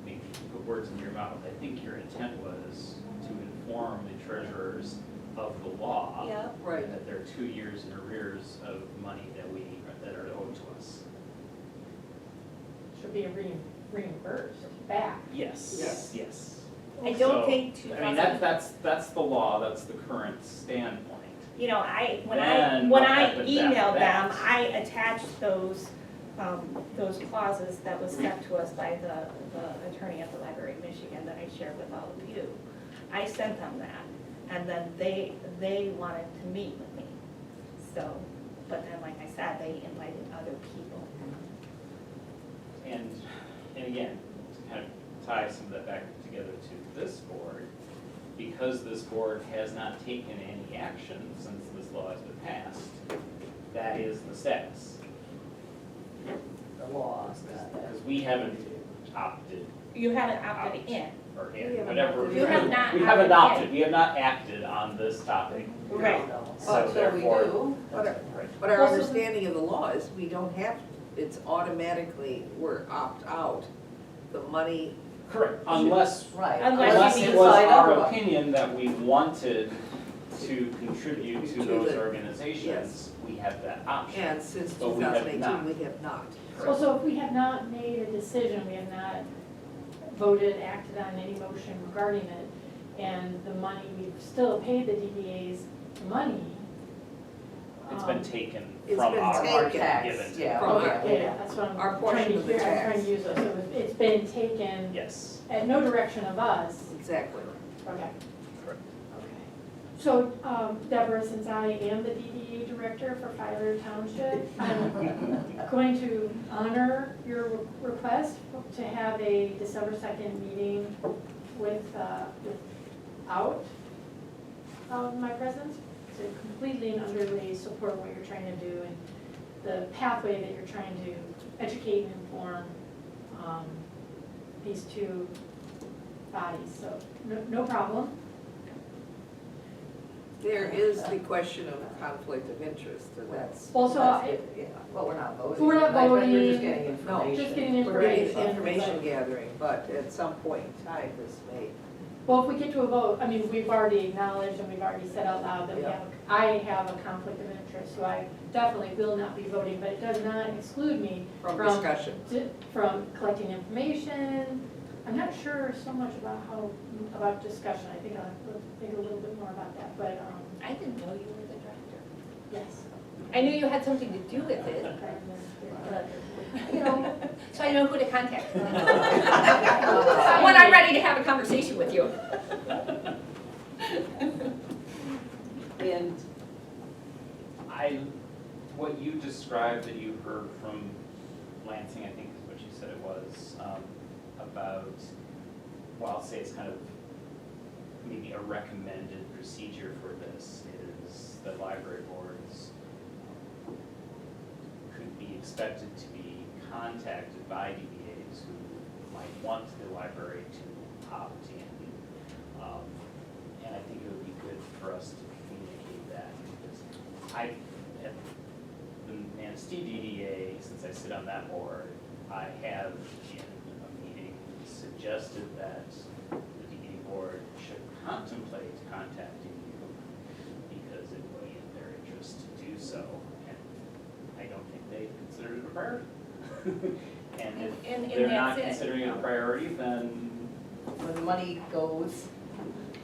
put words in your mouth, I think your intent was to inform the treasurers of the law. Yep. Right. And that there are 2 years in arrears of money that are owed to us. Should be reimbursed back. Yes, Yes. yes. I So, don't think I mean, 2000. that's the law, that's the current standpoint. You know, when Then I what happens emailed after them, that? I attached those clauses that was sent to us by the attorney at the Library of Michigan that I shared with all of you. I sent them that, and then they wanted to meet with me. So, but then, like I said, they invited other people. And again, to kind of tie some of that back together to this board, because this board has not taken any action since this law has been passed, that is the status. The law. Because we haven't opted, You haven't opted in. or We in, haven't whatever. opted You have not We haven't opted opted, we have not acted on this topic. Right. So So we therefore, do. But our- right. But our Also- understanding of the law is we don't have, it's automatically, we're opt-out. The money, Correct, unless Right. Unless it you was decide our otherwise. opinion that we wanted to contribute to To those the- organizations, yes. we have that option. and since But we have 2018, not. we have not. Also, if we have not made a decision, we have not voted, acted on any motion regarding it, and the money, we've still paid the DDA's money. It's been taken It's from been our taken. and Tax, given to yeah. From Oh, our- Yeah, that's what Our I'm portion trying to of the hear, I'm tax. trying to use those, so it's been taken Yes. at no direction of us. Exactly. Okay. Correct. Okay. So, Deborah, since I am the DDA director for Filer Township, I'm going to honor your request to have a December 2nd meeting without my presence, to completely and utterly support what you're trying to do and the pathway that you're trying to educate and inform these two bodies, so no problem. There is the question of conflict of interest, and that's, Also, Yeah, but we're not voting. We're not Like, We're just voting. getting information. Just getting we're getting information. information gathering, but at some point in time, this may, well, if we get to a vote, I mean, we've already acknowledged and we've already said out loud that Yeah. I have a conflict of interest, so I definitely will not be voting, but it does not exclude me from From- discussion. from collecting information. I'm not sure so much about discussion, I think I'll have to think a little bit more about that, but, I didn't know you were the director. yes. I knew you had something to do with it, but, you know, so I know who to contact. When I'm ready to have a conversation with you. And what you described that you heard from Lansing, I think is what you said it was, about, well, I'll say it's kind of maybe a recommended procedure for this is that library boards could be expected to be contacted by DBAs who might want the library to opt in. And I think it would be good for us to communicate that, because at the Manistee DDA, since I sit on that board, I have in a meeting suggested that the DDA board should contemplate contacting you because it would be in their interest to do so, and I don't think they considered it a priority. And And if they're not that's it. considering it a priority, then when the money goes.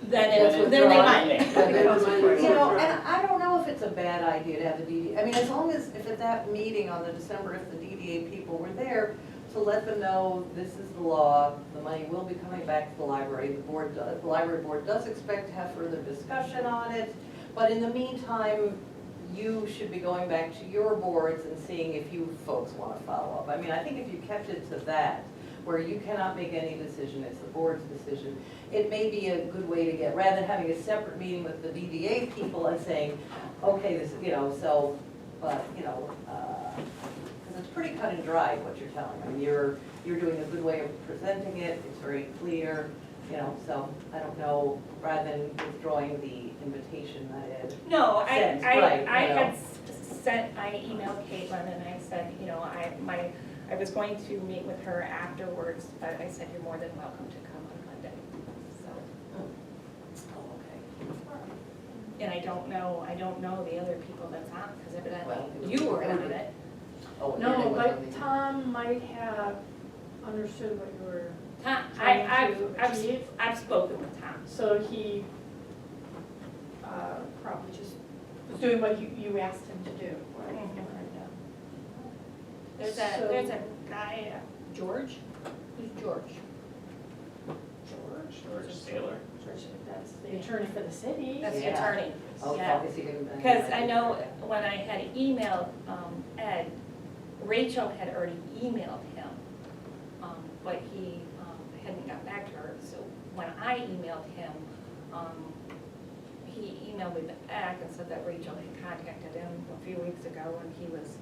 Then they might. You know, and I don't know if it's a bad idea to have the DDA, I mean, as long as, if at that meeting on the December, if the DDA people were there, to let them know this is the law, the money will be coming back to the library, the library board does expect to have further discussion on it, but in the meantime, you should be going back to your boards and seeing if you folks want to follow up. I mean, I think if you kept it to that, where you cannot make any decision, it's the board's decision, it may be a good way to get, rather than having a separate meeting with the DDA people and saying, okay, this, you know, so, but, you know, because it's pretty cut and dry what you're telling them. You're doing a good way of presenting it, it's very clear, you know, so I don't know, rather than withdrawing the invitation that Ed. No, Sent, right, I you know. had sent, I emailed Caitlin and I said, you know, I was going to meet with her afterwards, but I said, you're more than welcome to come on Monday, so. Oh, okay. And I don't know the other people that's on, because Well, evidently you were on it. Oh, yeah, No, it was on but the- Tom might have understood what you were, Tom, Trying to achieve. I've spoken with Tom. so he probably just was doing what you asked him to do. Mhm. So- There's a guy, George, who's George? George Saylor. That's the attorney for the city. That's the Yeah. attorney, Oh, yeah. is he gonna? Because I know when I had emailed Ed, Rachel had already emailed him, but he hadn't got back to her. So when I emailed him, he emailed me back and said that Rachel had contacted him a few weeks ago and he was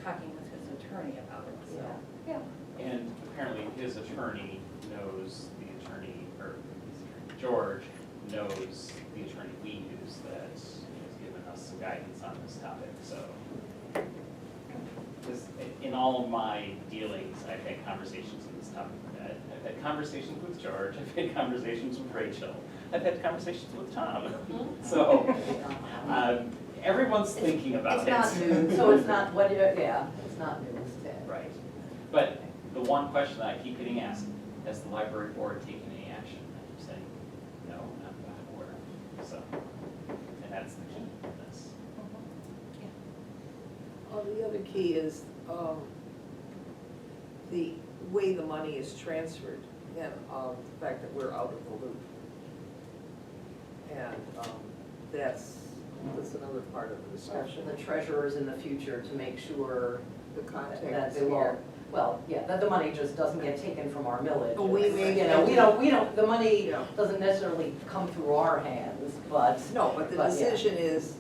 talking with his attorney about it, so. Yeah. And apparently his attorney knows the attorney, or his attorney, George knows the attorney we use that has given us some guidance on this topic, so. Because in all of my dealings, I've had conversations on this topic with Ed, I've had conversations with George, I've had conversations with Rachel, I've had conversations with Tom. So, everyone's thinking about it. It's not new, so it's not, what, yeah, it's not new, it's Ted. Right. But the one question that I keep getting asked, has the library board taken any action? I keep saying, no, not that I'm aware of. So, and that's the key in this. The other key is, the way the money is transferred and, the fact that we're out of the loop. And, that's another part of the discussion, The treasurers in the future to make sure the that contact they is will, here. well, yeah, that the money just doesn't get taken from our millage. But we may- You know, we don't, the money Yeah. doesn't necessarily come through our hands, but No, but the But, yeah. decision is,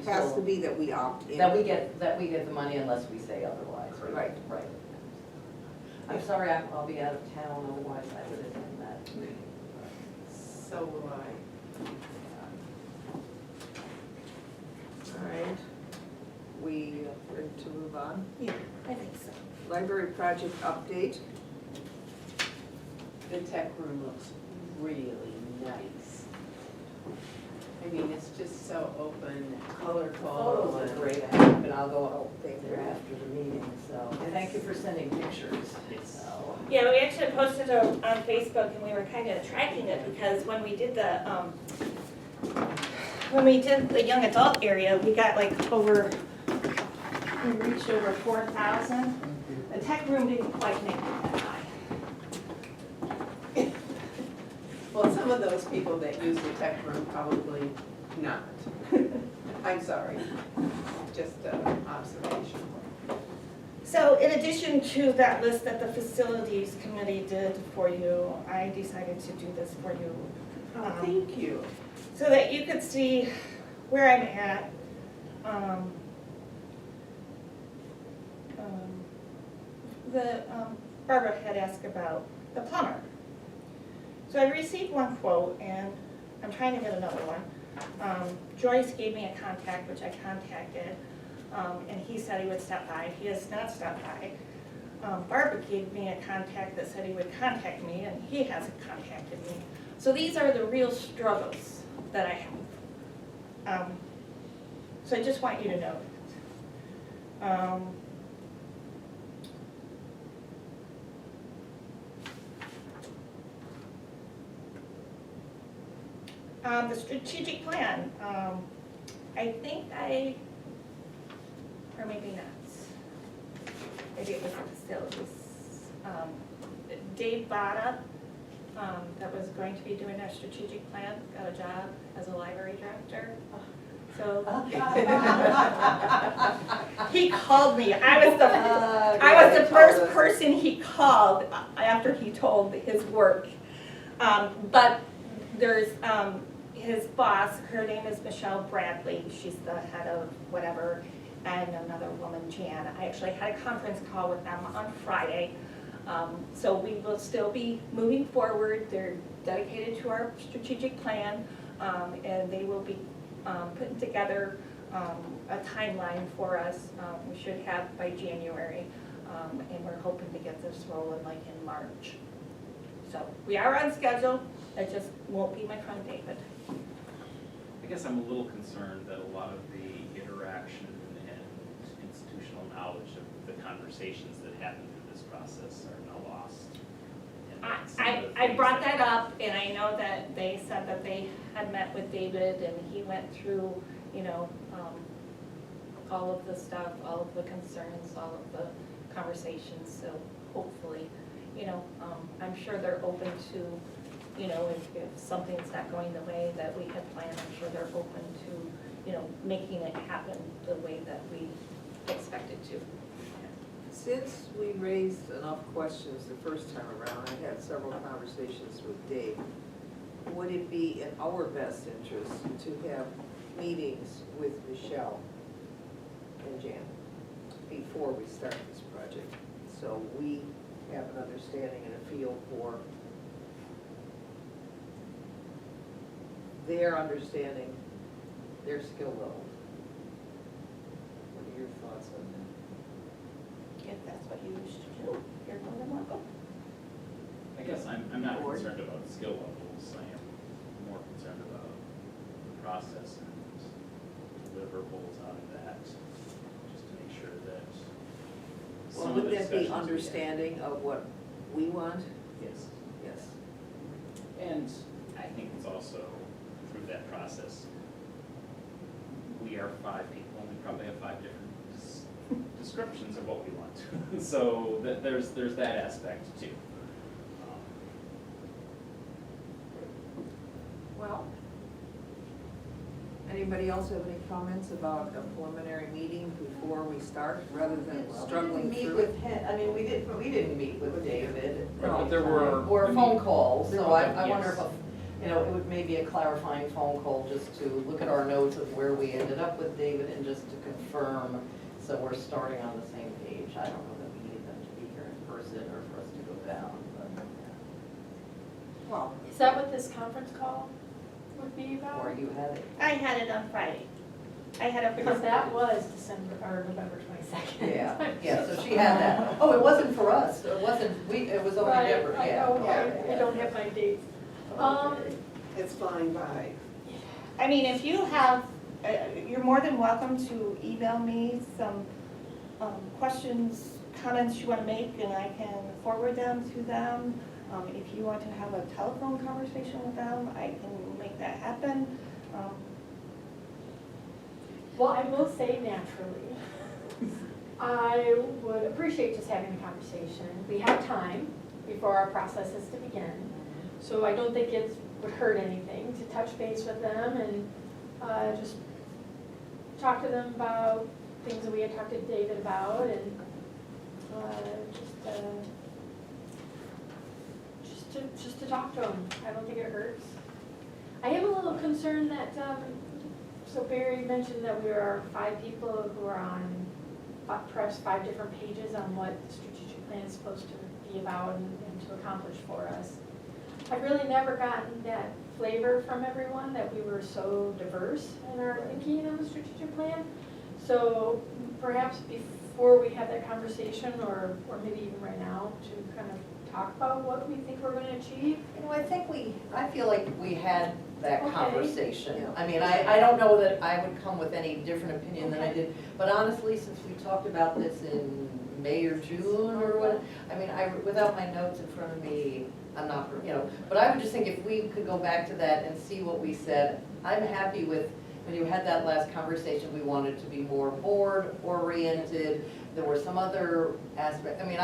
has to until, be that we opt in. that we get the money unless we say otherwise. Right. Right. I'm sorry, I'll be out of town, otherwise I would attend that meeting. So will I. All right, we ready to move on? Yeah, I think so. Library project update. The tech room looks really nice. I mean, it's just so open, colorful. Photos are and- great, I have, and I'll go Oh, thank there you. after the meeting, so, and thank you for sending pictures. Yes. So, Yeah, we actually posted it on Facebook and we were kind of tracking it because when we did the young adult area, we got like we reached over 4,000. The tech room didn't quite make it that high. Well, some of those people that use the tech room probably not. I'm sorry, just an observation. So in addition to that list that the facilities committee did for you, I decided to do this for you. Oh, thank you. So that you could see where I'm at. Barbara had asked about the plumber. So I received one quote and I'm trying to get another one. Joyce gave me a contact, which I contacted, and he said he would stop by. He has not stopped by. Barbara gave me a contact that said he would contact me, and he hasn't contacted me. So these are the real struggles that I have. So I just want you to know that. The strategic plan, I think or maybe not. Maybe it was the facilities. Dave Bada, that was going to be doing our strategic plan, got a job as a library director. So he called me. I was the first person he called after he told his work. But there's his boss, her name is Michelle Bradley, she's the head of whatever, and another woman, Jan. I actually had a conference call with them on Friday. So we will still be moving forward. They're dedicated to our strategic plan, and they will be putting together a timeline for us. We should have by January, and we're hoping to get this rolling like in March. So we are on schedule. It just won't be my friend David. I guess I'm a little concerned that a lot of the interaction and institutional knowledge of the conversations that happen through this process are now lost. And that's some of the I things brought that up, and I know that they said that they had met with David, and he went through, you know, all of the stuff, all of the concerns, all of the conversations, so hopefully, you know, I'm sure they're open to, you know, if something's not going the way that we had planned, I'm sure they're open to, you know, making it happen the way that we expected to. Since we raised enough questions the first time around, I had several conversations with Dave. Would it be in our best interest to have meetings with Michelle and Jan before we start this project? So we have an understanding and a feel for their understanding, their skill level. What are your thoughts on that? If that's what you wish to do, you're more than welcome. I guess I'm not Board. concerned about skill levels, I am more concerned about the process and deliverables out of that, just to make sure that Well, some of the would that be discussions we had- understanding of what we want? Yes, Yes. and I think it's also through that process, we are 5 people and we probably have 5 different descriptions of what we want. So there's that aspect too. Well, anybody else have any comments about a preliminary meeting before we start, rather than struggling We didn't meet through with it? him, I mean, we didn't meet with David. But there were. Or a phone call, so I Yes. wonder if, you know, it would maybe a clarifying phone call just to look at our notes of where we ended up with David and just to confirm, so we're starting on the same page. I don't know that we need them to be here in person or for us to go down, but, Well, Is that what this conference call would be about? or you had it. I had it on Friday. I had a. Because that was December, or November 22nd. Yeah, so she had that. Oh, it wasn't for us, it wasn't, it was only Right, Deborah, yeah. I know, I don't have my dates. It's flying by. I mean, if you have, you're more than welcome to email me some questions, comments you want to make, and I can forward them to them. If you want to have a telephone conversation with them, I can make that happen. Well, I will say naturally, I would appreciate just having a conversation. We have time before our process is to begin, so I don't think it would hurt anything to touch base with them and just talk to them about things that we had talked to David about, and just to talk to them. I don't think it hurts. I am a little concerned that, so Barry mentioned that we are 5 people who are on perhaps 5 different pages on what the strategic plan is supposed to be about and to accomplish for us. I've really never gotten that flavor from everyone that we were so diverse in our thinking on the strategic plan. So perhaps before we have that conversation, or maybe even right now, to kind of talk about what we think we're gonna achieve. You know, I feel like we had that Okay. conversation. I mean, I don't know that I would come with any different opinion than I did, but honestly, since we talked about this in May or June or what, I mean, without my notes in front of me, I'm not, you know, but I would just think if we could go back to that and see what we said, I'm happy with, when you had that last conversation, we wanted to be more board-oriented. There were some other aspects, I mean,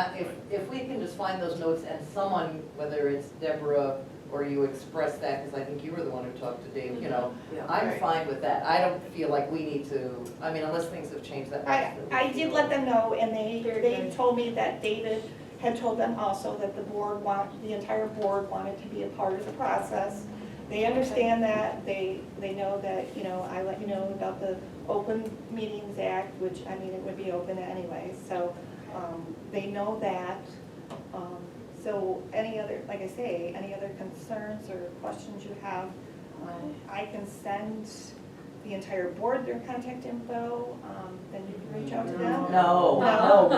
if we can just find those notes and someone, whether it's Deborah or you express that, because I think you were the one who talked to Dave, you know, yeah, I'm right. fine with that. I don't feel like we need to, I mean, unless things have changed that much. I did let them know, and Very they good. told me that David had told them also that the entire board wanted to be a part of the process. They understand that, they know that, you know, I let you know about the Open Meetings Act, which, I mean, it would be open anyway, so, they know that. So any other, like I say, any other concerns or questions you have, I can send the entire board their contact info, then you can reach out to them. No,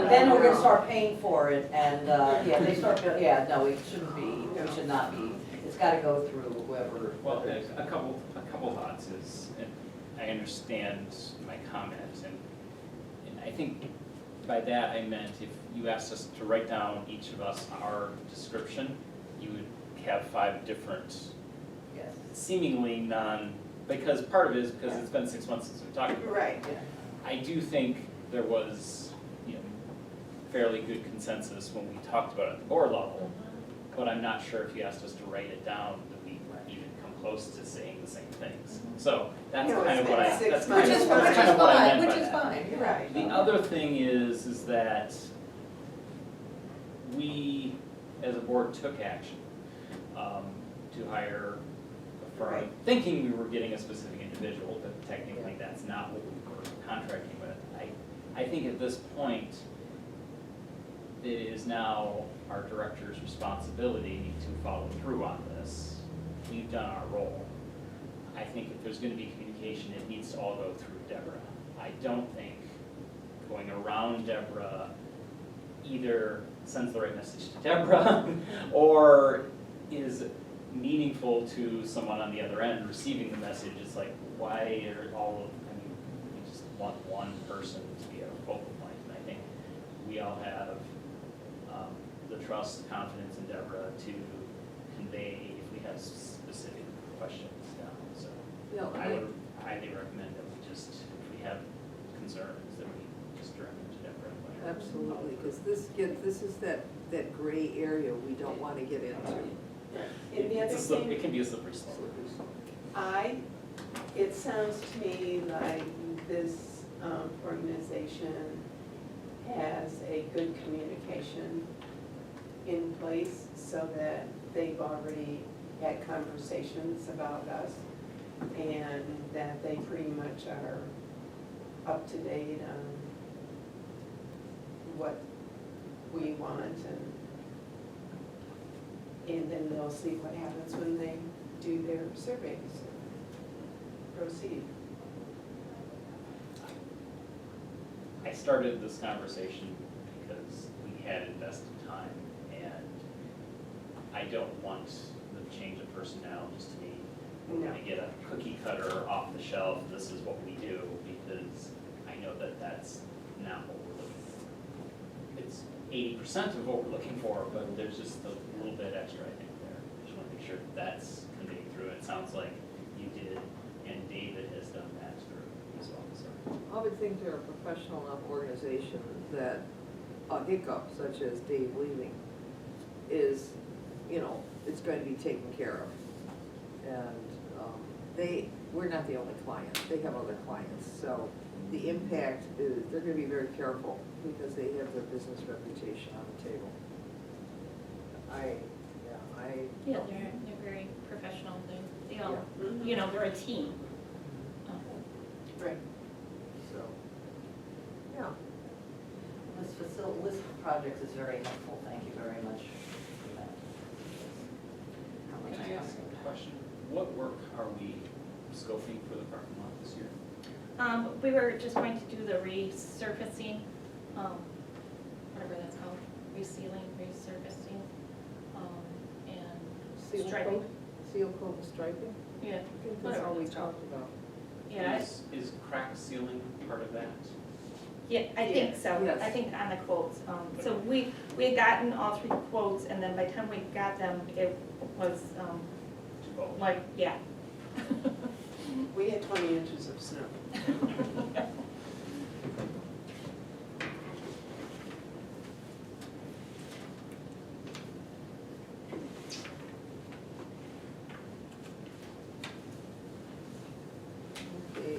then we're gonna start paying for it, and, yeah, they start, yeah, no, it shouldn't be, it should not be. It's gotta go through whoever. Well, a couple thoughts is, and I understand my comments, and I think by that I meant if you asked us to write down each of us our description, you would have 5 different, Yes. seemingly because part of it is because it's been 6 months since we talked about it. Right. I do think there was, fairly good consensus when we talked about it at the board level, but I'm not sure if you asked us to write it down that we even come close to saying the same things. So that's No, kind it's of what been 6 that's months. kind of Which is kind of what I fine, meant which by is that. fine. You're right. The other thing is that we, as a board, took action to hire a firm, Right. thinking we were getting a specific individual, but technically that's not what we were contracting with. I think at this point, it is now our director's responsibility to follow through on this. We've done our role. I think if there's gonna be communication, it needs to all go through Deborah. I don't think going around Deborah either sends the right message to Deborah or is meaningful to someone on the other end receiving the message. It's like, why are we just want one person to be our focal point. And I think we all have the trust, confidence in Deborah to convey if we have specific questions down. So Yeah, I would highly recommend that we just, if we have concerns, that we just direct them to Deborah. absolutely, because this is that gray area we don't want to get into. And the other thing, It can be a slippery slope. it sounds to me like this organization has a good communication in place so that they've already had conversations about us and that they pretty much are up to date on what we want and then they'll see what happens when they do their surveys. Proceed. I started this conversation because we had invested time, and I don't want the change of personnel just to be, we're gonna get a cookie cutter off the shelf, this is what we do, because I know that that's not what we're looking for. It's 80% of what we're looking for, but there's just a little bit extra, I think, there. Just wanna make sure that's conveyed through. It sounds like you did, and David has done that through as well, so. I would think they're a professional enough organization that a hiccup such as Dave leaving is, it's going to be taken care of. And we're not the only client, they have other clients, so the impact is, they're gonna be very careful because they have their business reputation on the table. Yeah, they're very professional, they all, they're a team. Right. So, yeah. This list of projects is very helpful, thank you very much for that. Can I ask a question? What work are we scoping for the parking lot this year? We were just going to do the resurfacing, whatever that's called, resealing, resurfacing, and Seal striping. coat, seal coat and striping? Yeah, I think that's all we talked about. yeah, Is crack sealing part of that? yeah, I think so, Yes. I think on the quotes, so we had gotten all 3 quotes, and then by the time we got them, it was, Both. like, yeah. We had 20 inches of snow. Okay,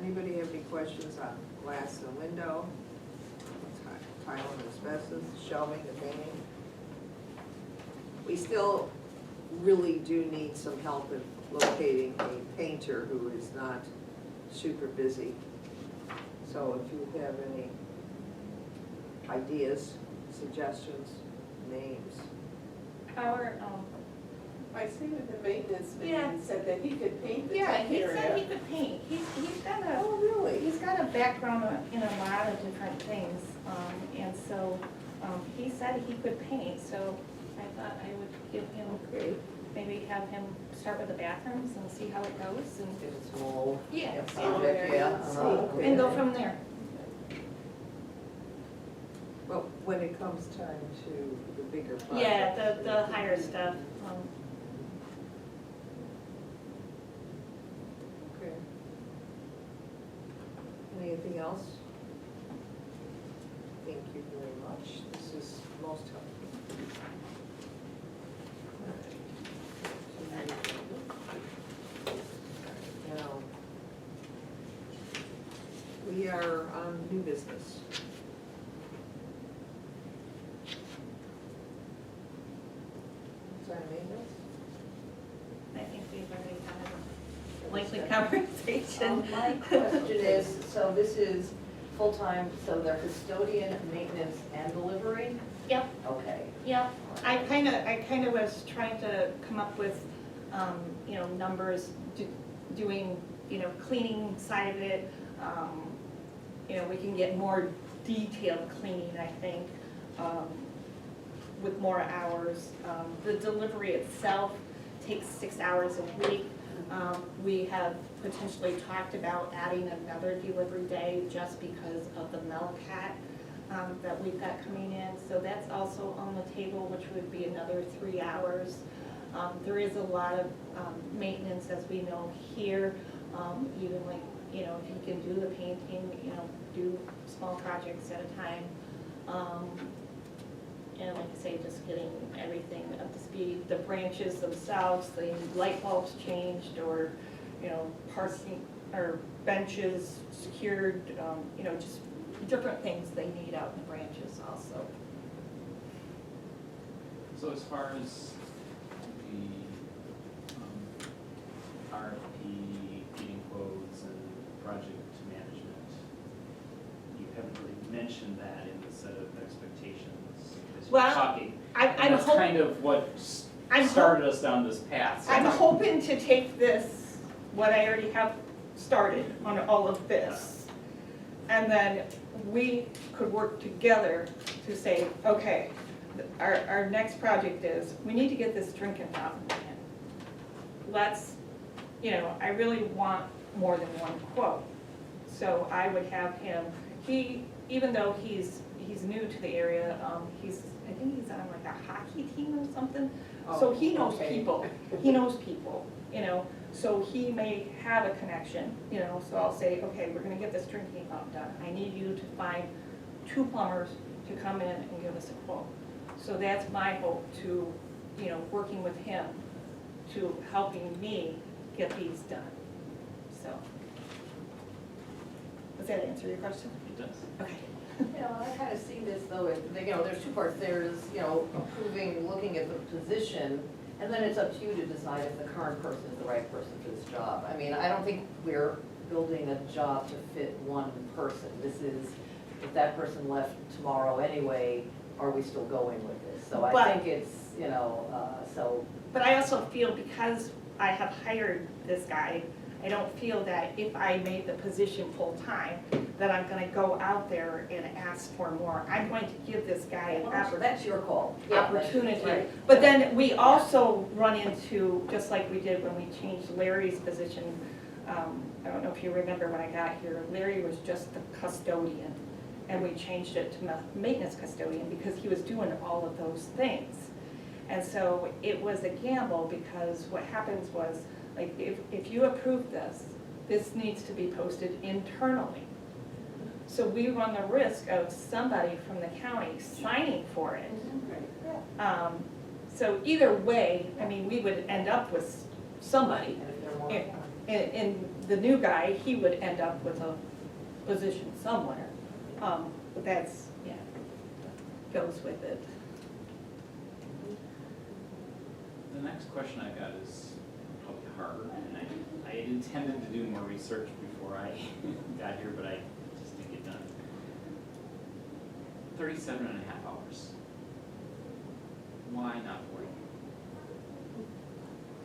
anybody have any questions on glass and window, tile and asbestos, shelving and painting? We still really do need some help in locating a painter who is not super busy. So if you have any ideas, suggestions, names. Our, I see with the maintenance Yeah. man said that he could paint the yeah, tank he area. said he could paint. He's got a, Oh, really? he's got a background in a lot of different things. And so, he said he could paint, so I thought I would give him, Okay. maybe have him start with the bathrooms and see how it goes and, If it's small. yeah, Project, yeah. Okay. and go from there. But when it comes time to the bigger projects. Yeah, the higher stuff. Okay. Anything else? Thank you very much. This is most helpful. Now, we are on new business. Sorry, maintenance? I think we've already had a lengthy conversation. My question is, so this is full-time, so they're custodian, maintenance, and delivery? Yep. Okay. Yeah, I kind of was trying to come up with, numbers, doing, cleaning side of it. We can get more detailed cleaning, I think, with more hours. The delivery itself takes 6 hours a week. We have potentially talked about adding another delivery day just because of the Melcat that we've got coming in. So that's also on the table, which would be another 3 hours. There is a lot of maintenance, as we know here, even like, if you can do the painting, do small projects at a time. And like I say, just getting everything up to speed. The branches themselves, the light bulbs changed, or, parsing, or benches secured, just different things they need out in the branches also. So as far as the RFP, getting quotes and project management, you haven't really mentioned that in the set of expectations as you're Well, talking. I'm And that's hoping. kind of what I'm started us down this path. So I'm hoping to take this, what I already have started on all of this, and then we could work together to say, okay, our next project is, we need to get this drinking fountain in. Let's, I really want more than one quote. So I would have him, even though he's new to the area, I think he's on like a hockey team or something. So he knows people, so he may have a connection, so I'll say, okay, we're gonna get this drinking fountain done. I need you to find 2 plumbers to come in and give us a quote. So that's my hope to, working with him to helping me get these done, so. Does that answer your question? It does. Okay. I kind of see this though, there's 2 parts. There's, approving, looking at the position, and then it's up to you to decide if the current person is the right person for this job. I mean, I don't think we're building a job to fit one person. This is, if that person left tomorrow anyway, are we still going with this? So I think it's, so. But I also feel because I have hired this guy, I don't feel that if I made the position full-time, that I'm gonna go out there and ask for more. I'm going to give this guy an That's your call. opportunity. Right. But then we also run into, just like we did when we changed Larry's position, I don't know if you remember when I got here, Larry was just the custodian, and we changed it to maintenance custodian because he was doing all of those things. And so it was a gamble, because what happens was, like, if you approve this needs to be posted internally. So we run the risk of somebody from the county signing for it. So either way, I mean, we would end up with somebody. And if they're more. And the new guy, he would end up with a position somewhere. But that's, goes with it. The next question I got is probably harder, and I had intended to do more research before I got here, but I just didn't get done. 37 and a half hours. Why not 40?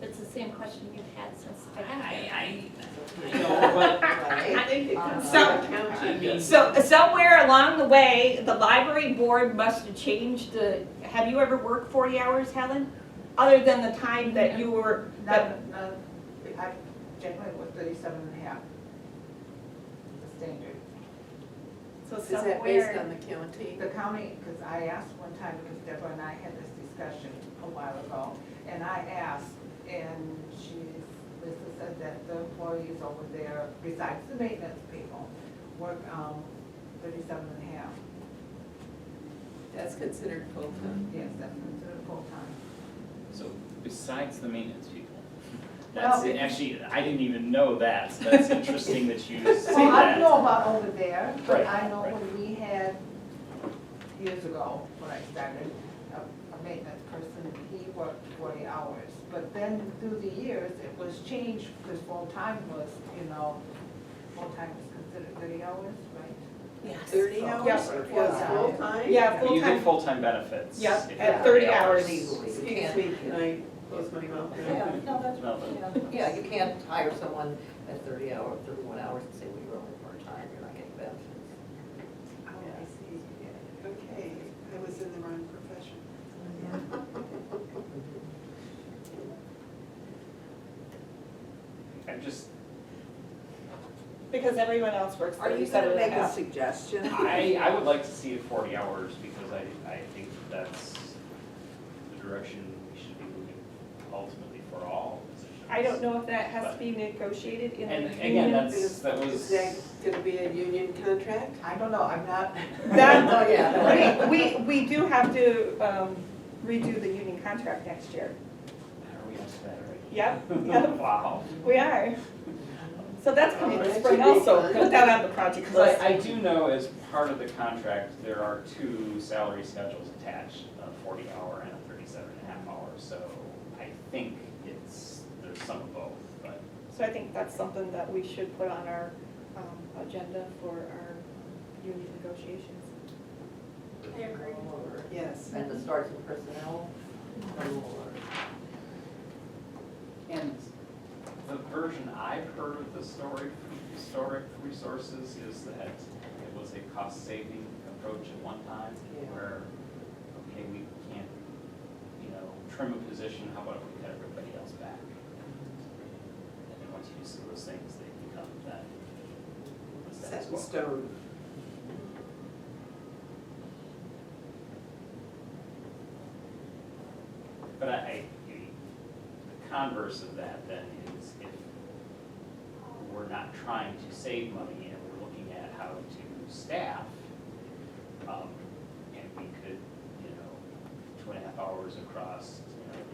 It's the same question you've had since I got here. I know, but I think it comes So- from county. So somewhere along the way, the library board must have changed the, have you ever worked 40 hours, Helen? Other than the time that you were, that, No, I generally was 37 and a half, the standard. So Is that based somewhere, on the county? The county, because I asked one time, because Deborah and I had this discussion a while ago, and I asked, and Lisa said that the employees over there, besides the maintenance people, work 37 and a half. That's considered full-time. Yes, that's considered full-time. so besides the maintenance people, Well, that's actually, I didn't even know that, so that's interesting that you say Well, I don't that. know about over there, but Right, I know right. when we had, years ago, when I started, a maintenance person, he worked 40 hours. But then through the years, it was changed, because full-time was, full-time was considered 30 hours, right? yes. 30 So- hours Yeah. was full-time? Yeah, You get full-time, full-time benefits. Yep, if at you're 30 hours. Easily, you Excuse can't. me, can I close my mouth? Yeah, no, that's, No, but- yeah, you can't hire someone at 30 hours, 31 hours and say, well, you're only part-time, you're not getting benefits. Oh, I see. Okay, I was in the wrong profession. I'm just, because everyone else works Are you 37 gonna and a make a half. suggestion? I would like to see it 40 hours because I think that's the direction we should be moving ultimately for all positions. I don't know if that has to be negotiated in the And union. again, that Is was, that gonna be a union contract? I don't know, I'm not. That- Oh, yeah. We do have to redo the union contract next year. are we into that already? Yep, yep. Wow. We are. So that's coming Oh, this that spring should be also, fun. put that on the project Because list. I do know as part of the contract, there are 2 salary schedules attached, a 40-hour and a 37.5 hours. So I think there's some of both, but So I think that's something that we should put on our agenda for our union negotiations. I agree. Yes. And the starts with personnel, or And the version I've heard of the story from historic resources is that it was a cost-saving approach at one time, Yeah. where, okay, we can't, trim a position, how about if we cut everybody else back? And then once you see those things, they become that. Set in stone. But the converse of that then is if we're not trying to save money and we're looking at how to staff, and we could, 2.5 hours across,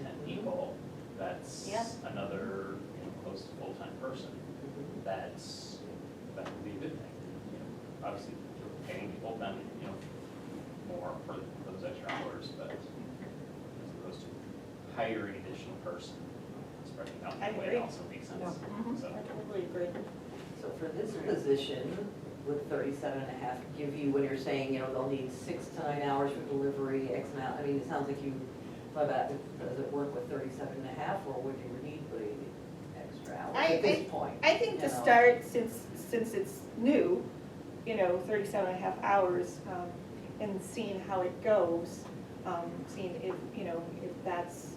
10 people, that's Yeah. another, close to full-time person. That would be a good thing. Obviously, we're paying people then, more for those extra hours, but as opposed to hiring additional person, spreading out I that way agree. also makes sense. Mhm, So, I totally agree. So for this position, would 37 and a half give you, when you're saying, they'll need 6 to 9 hours for delivery, X amount, I mean, it sounds like you thought about, does it work with 37 and a half, or would you need the extra hours at this point? I think to you know? start, since it's new, 37 and a half hours, and seeing how it goes, seeing if that's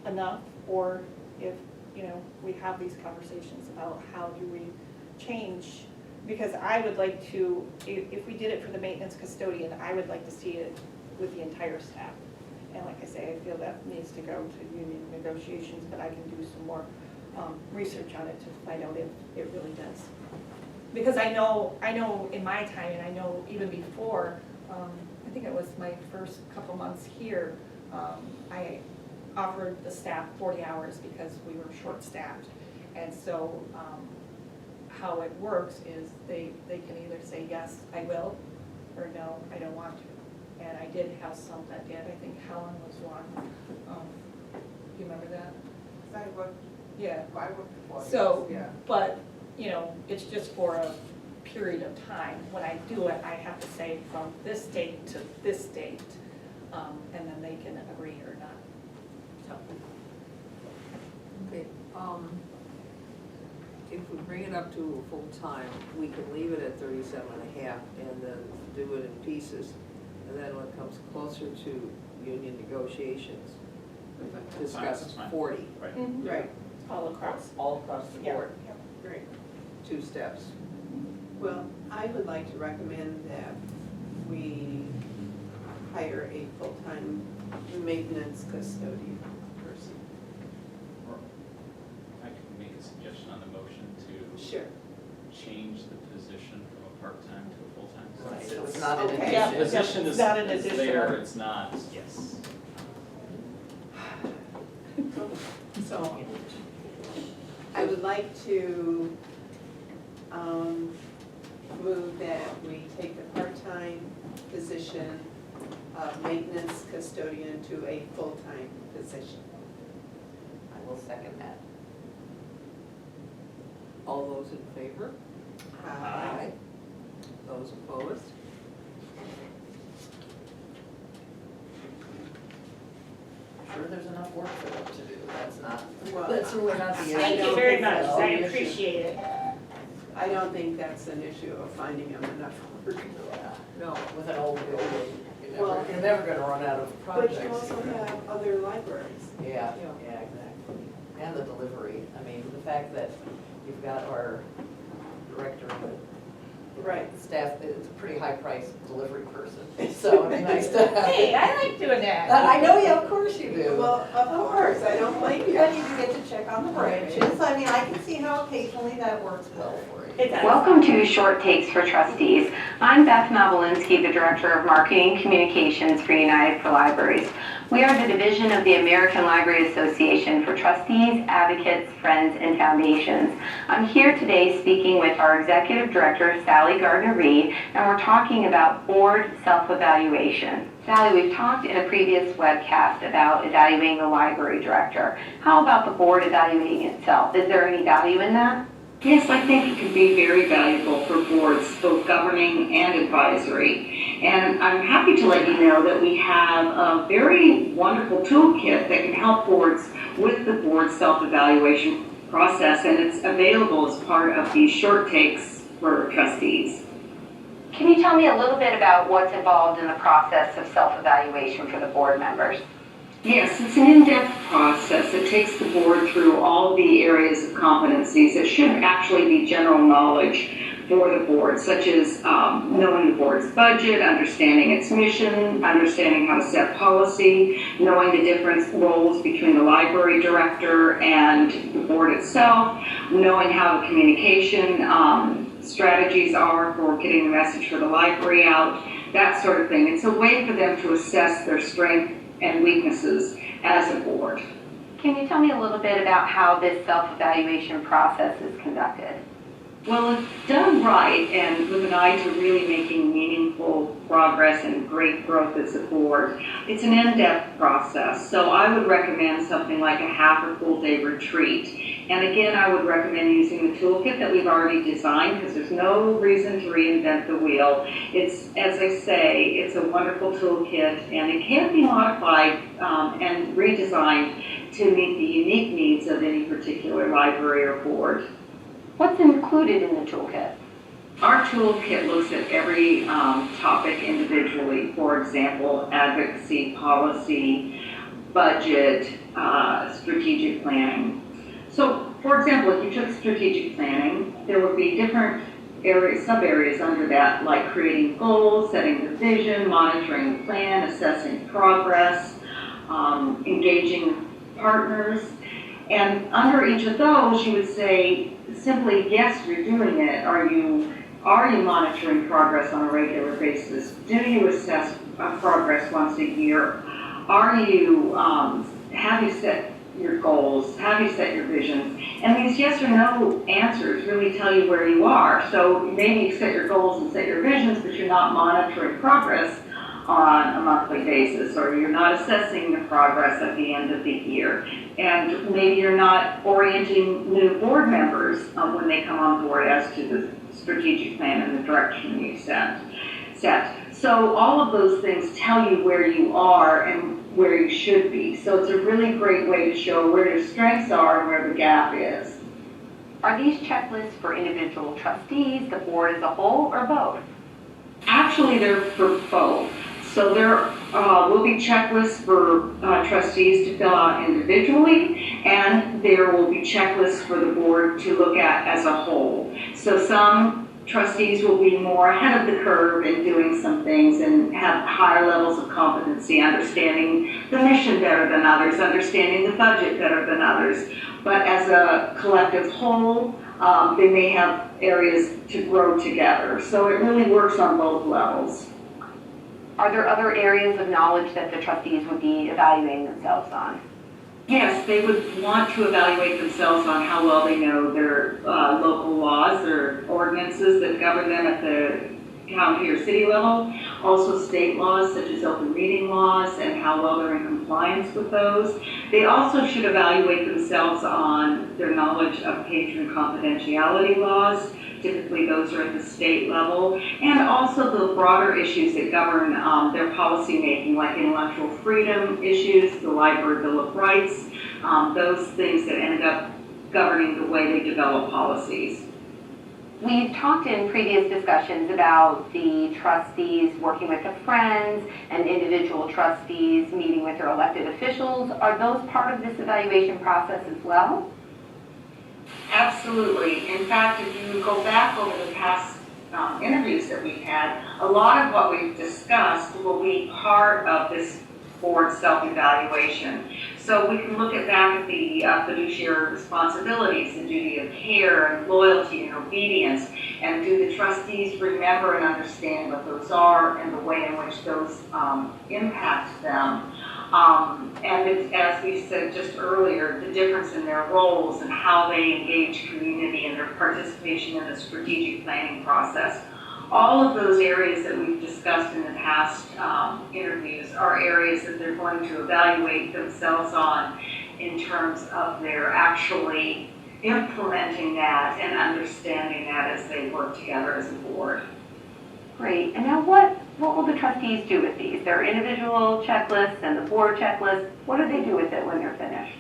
enough, or if, we have these conversations about how do we change, because I would like to, if we did it for the maintenance custodian, I would like to see it with the entire staff. And like I say, I feel that needs to go to union negotiations, but I can do some more research on it to find out if it really does. Because I know in my time, and I know even before, I think it was my first couple months here, I offered the staff 40 hours because we were short-staffed. And so how it works is they can either say, yes, I will, or no, I don't want to. And I did have some that did, I think Helen was one. You remember that? I worked Yeah. before. So, Yeah. but, it's just for a period of time. When I do it, I have to say from this date to this date, and then they can agree or not. So, Okay, if we bring it up to a full-time, we can leave it at 37 and a half and then do it in pieces. And then when it comes closer to union negotiations, That's fine, discuss that's fine. 40, Right. Right, all across. all across the Yeah. board, right. 2 steps. Well, I would like to recommend that we hire a full-time maintenance custodian person. Or I could make a suggestion on the motion to Sure. change the position from a part-time to a full-time. Right, Since so it's it's- not an Okay. addition. The position It's not an is there, additional. it's not, yes. So, I would like to move that we take the part-time position of maintenance custodian to a full-time position. I will second that. All those in favor? Aye. Those opposed? Sure, there's enough work for them to do, that's not, Well, that's really not the issue. Thank you don't very think much, that's I the issue. appreciate it. I don't think that's an issue of finding them enough work. No. With an old building, Well- you're never gonna run out of But projects. you also have other libraries. Yeah, exactly. And the delivery, I mean, the fact that you've got our director and Right. the staff, it's a pretty high-priced delivery person, so it's nice to have. Hey, I like doing that. I know you, of course you do. Well, of course, I don't blame you. But you get to check on the branches, I mean, I can see how occasionally that works well for you. It does. Welcome to Short Takes for Trustees. I'm Beth Novolinsky, the Director of Marketing and Communications for United for Libraries. We are the division of the American Library Association for trustees, advocates, friends, and foundations. I'm here today speaking with our Executive Director, Sally Gardner-Reed, and we're talking about board self-evaluation. Sally, we've talked in a previous webcast about evaluating the library director. How about the board evaluating itself? Is there any value in that? Yes, I think it could be very valuable for boards, both governing and advisory. And I'm happy to let you know that we have a very wonderful toolkit that can help boards with the board self-evaluation process, and it's available as part of the Short Takes for Trustees. Can you tell me a little bit about what's involved in the process of self-evaluation for the board members? Yes, it's an in-depth process that takes the board through all the areas of competencies that should actually be general knowledge for the board, such as knowing the board's budget, understanding its mission, understanding how to set policy, knowing the different roles between the library director and the board itself, knowing how the communication strategies are for getting the message for the library out, that sort of thing. It's a way for them to assess their strengths and weaknesses as a board. Can you tell me a little bit about how this self-evaluation process is conducted? Well, if done right and with an eye to really making meaningful progress and great growth as a board, it's an in-depth process. So I would recommend something like a half or full day retreat. And again, I would recommend using the toolkit that we've already designed because there's no reason to reinvent the wheel. It's, as I say, it's a wonderful toolkit and it can be modified and redesigned to meet the unique needs of any particular library or board. What's included in the toolkit? Our toolkit looks at every topic individually. For example, advocacy, policy, budget, strategic planning. So, for example, if you took strategic planning, there would be different areas, sub-areas under that, like creating goals, setting the vision, monitoring the plan, assessing progress, engaging partners. And under each of those, you would say simply, yes, you're doing it. Are you monitoring progress on a regular basis? Do you assess progress once a year? Are you, have you set your goals? Have you set your visions? And these yes or no answers really tell you where you are. So maybe you set your goals and set your visions, but you're not monitoring progress on a monthly basis, or you're not assessing the progress at the end of the year. And maybe you're not orienting new board members when they come on board as to the strategic plan and the direction you set. So all of those things tell you where you are and where you should be. So it's a really great way to show where your strengths are and where the gap is. Are these checklists for individual trustees, the board as a whole, or both? Actually, they're for both. So there will be checklists for trustees to fill out individually, and there will be checklists for the board to look at as a whole. So some trustees will be more ahead of the curve in doing some things and have higher levels of competency, understanding the mission better than others, understanding the budget better than others. But as a collective whole, they may have areas to grow together. So it really works on both levels. Are there other areas of knowledge that the trustees would be evaluating themselves on? Yes, they would want to evaluate themselves on how well they know their local laws or ordinances that govern them at the county or city level. Also state laws such as open meeting laws and how well they're in compliance with those. They also should evaluate themselves on their knowledge of patron confidentiality laws. Typically those are at the state level, and also the broader issues that govern their policy making, like intellectual freedom issues, the Library Bill of Rights, those things that end up governing the way they develop policies. We've talked in previous discussions about the trustees working with the friends and individual trustees meeting with their elected officials. Are those part of this evaluation process as well? Absolutely. In fact, if you go back over the past interviews that we've had, a lot of what we've discussed will be part of this board self-evaluation. So we can look back at the fiduciary responsibilities, the duty of care and loyalty and obedience, and do the trustees remember and understand what those are and the way in which those impact them. And as we said just earlier, the difference in their roles and how they engage community and their participation in the strategic planning process. All of those areas that we've discussed in the past interviews are areas that they're going to evaluate themselves on in terms of their actually implementing that and understanding that as they work together as a board. Great. And now what will the trustees do with these? Their individual checklists and the board checklist, what do they do with it when they're finished?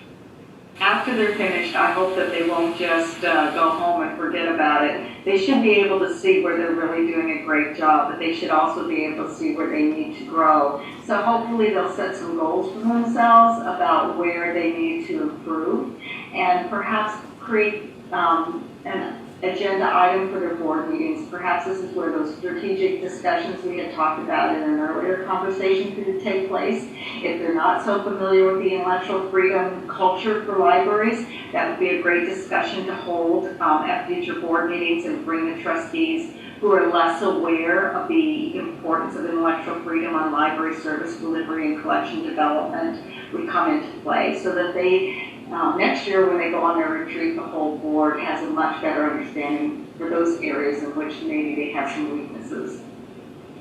After they're finished, I hope that they won't just go home and forget about it. They should be able to see where they're really doing a great job, but they should also be able to see where they need to grow. So hopefully they'll set some goals for themselves about where they need to improve, and perhaps create an agenda item for their board meetings. Perhaps this is where those strategic discussions we had talked about in an earlier conversation could take place. If they're not so familiar with the intellectual freedom culture for libraries, that would be a great discussion to hold at future board meetings and bring the trustees who are less aware of the importance of intellectual freedom on library service delivery and collection development would come into play, so that they next year when they go on their retreat, the whole board has a much better understanding for those areas in which maybe they have some weaknesses.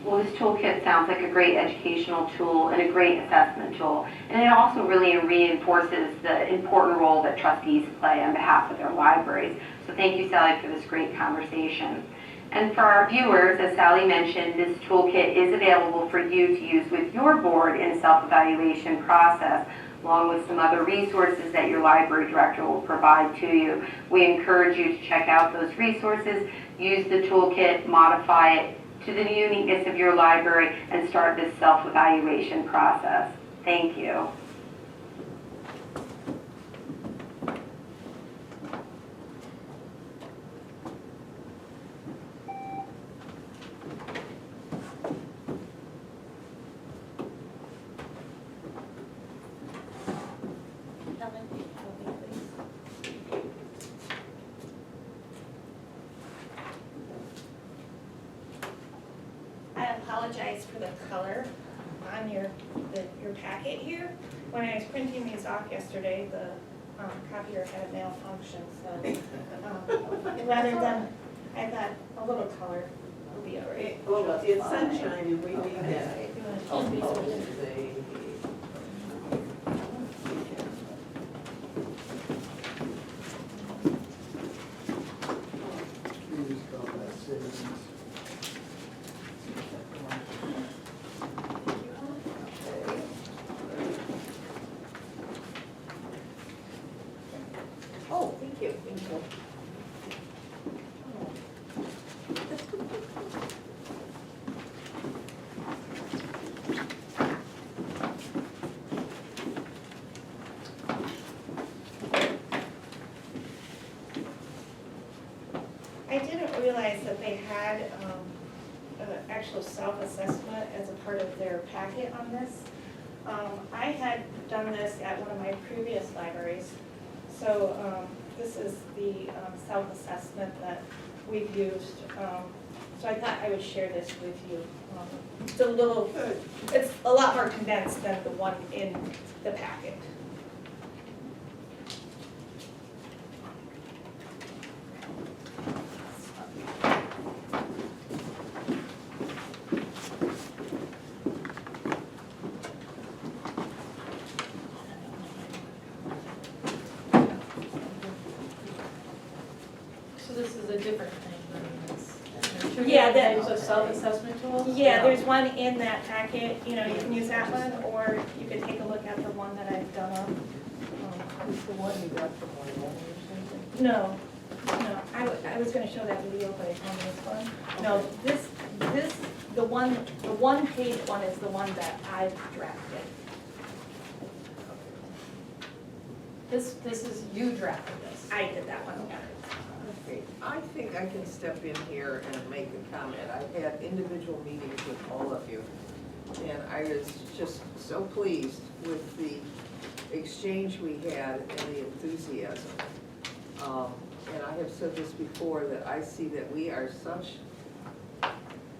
Well, this toolkit sounds like a great educational tool and a great assessment tool. And it also really reinforces the important role that trustees play on behalf of their libraries. So thank you, Sally, for this great conversation. And for our viewers, as Sally mentioned, this toolkit is available for you to use with your board in a self-evaluation process, along with some other resources that your library director will provide to you. We encourage you to check out those resources, use the toolkit, modify it to the uniqueness of your library, and start this self-evaluation process. Thank you. I apologize for the color on your packet here. When I was printing these off yesterday, the copier had malfunction, so rather than, I thought a little color would be all right. Well, it's sunshine and we need that. you. I didn't realize that they had an actual self-assessment as a part of their packet on this. I had done this at one of my previous libraries, so this is the self-assessment that we've used. So I thought I would share this with you. It's a little, it's a lot more condensed than the one in the packet. So this is a different thing than this. Two Yeah, different that- types of self-assessment tools? Yeah, there's one in that packet, you know, you can use that one, or you could take a look at the one that I've done on. Is the one you got from Wyoming or something? No, I was gonna show that video, but I found this one. No, the one-page one is the one that I've drafted. This is, you drafted this. I did that one. Okay, I think I can step in here and make a comment. I had individual meetings with all of you, and I was just so pleased with the exchange we had and the enthusiasm. And I have said this before, that I see that we are such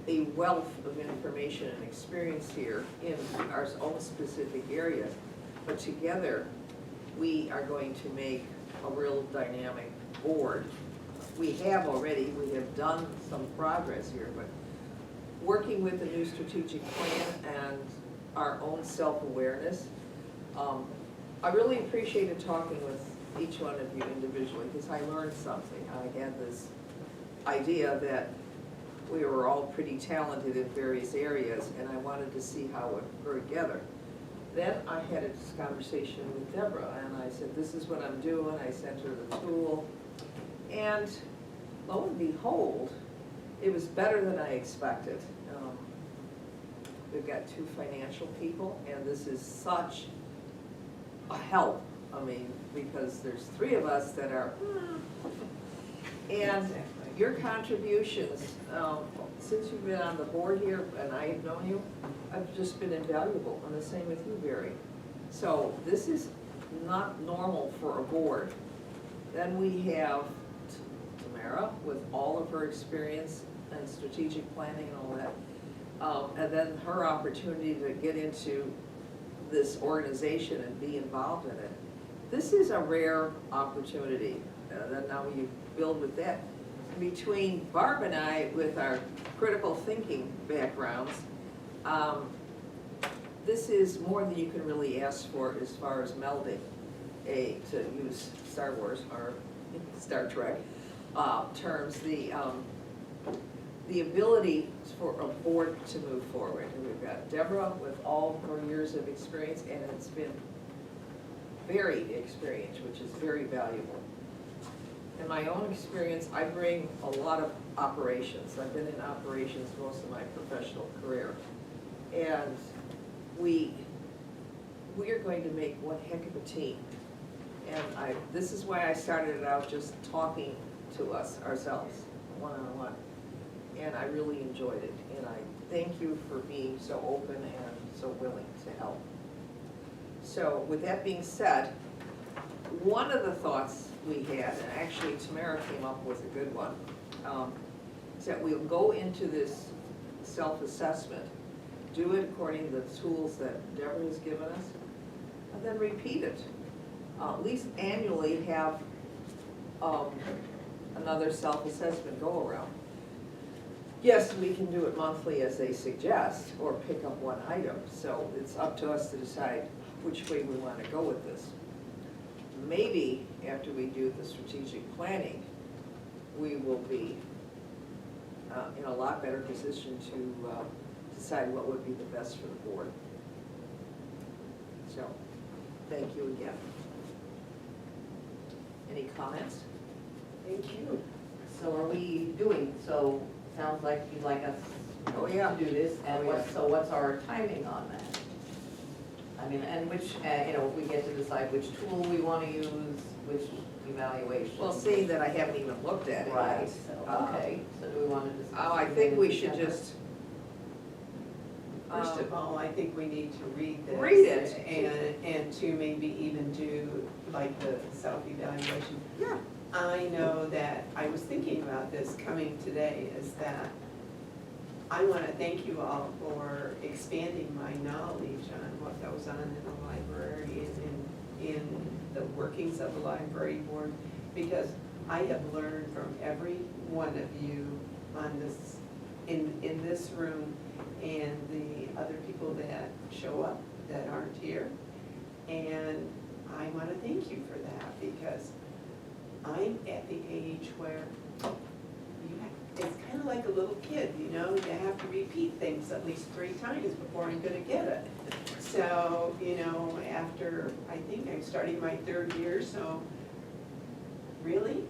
a wealth of information and experience here in our own specific areas, but together, we are going to make a real dynamic board. We have already, we have done some progress here, but working with the new strategic plan and our own self-awareness, I really appreciated talking with each one of you individually, because I learned something. I had this idea that we were all pretty talented in various areas, and I wanted to see how it would grow together. Then I had a conversation with Deborah, and I said, this is what I'm doing. I sent her the tool, and lo and behold, it was better than I expected. We've got 2 financial people, and this is such a help. I mean, because there's 3 of us that are, and your contributions, since you've been on the board here and I have known you, have just been invaluable, and the same with you, Barry. So this is not normal for a board. Then we have Tamara with all of her experience and strategic planning and all that. And then her opportunity to get into this organization and be involved in it. This is a rare opportunity. Then now you build with that. Between Barb and I, with our critical thinking backgrounds, this is more than you can really ask for as far as melding, to use Star Wars or Star Trek terms, the ability for a board to move forward. And we've got Deborah with all her years of experience, and it's been varied experience, which is very valuable. In my own experience, I bring a lot of operations. I've been in operations most of my professional career. And we are going to make one heck of a team. And this is why I started it out just talking to us, ourselves, one-on-one. And I really enjoyed it. And I thank you for being so open and so willing to help. So with that being said, one of the thoughts we had, and actually Tamara came up with a good one, is that we'll go into this self-assessment, do it according to the tools that Deborah has given us, and then repeat it. At least annually have another self-assessment go around. Yes, we can do it monthly as they suggest, or pick up one item, so it's up to us to decide which way we want to go with this. Maybe after we do the strategic planning, we will be in a lot better position to decide what would be the best for the board. So, thank you again. Any comments? Thank you. So are we doing, so sounds like you'd like us Oh, yeah. to do this, and Oh, what's, so what's our timing on that? I mean, and which, you know, we get to decide which tool we wanna use, which evaluation. Well, seeing that I haven't even looked at it Right, yet. so, okay, so do we wanna just? Oh, I think we should just. First of all, I think we need to read this. Read it. And to maybe even do like the self-evaluation. Yeah. I know that, I was thinking about this coming today, is that I want to thank you all for expanding my knowledge on what goes on in the library and in the workings of the library board, because I have learned from every one of you on this, in this room, and the other people that show up that aren't here. And I want to thank you for that, because I'm at the age where it's kind of like a little kid, you know, you have to repeat things at least 3 times before I'm gonna get it. So, you know, after, I think I'm starting my 3rd year, so really,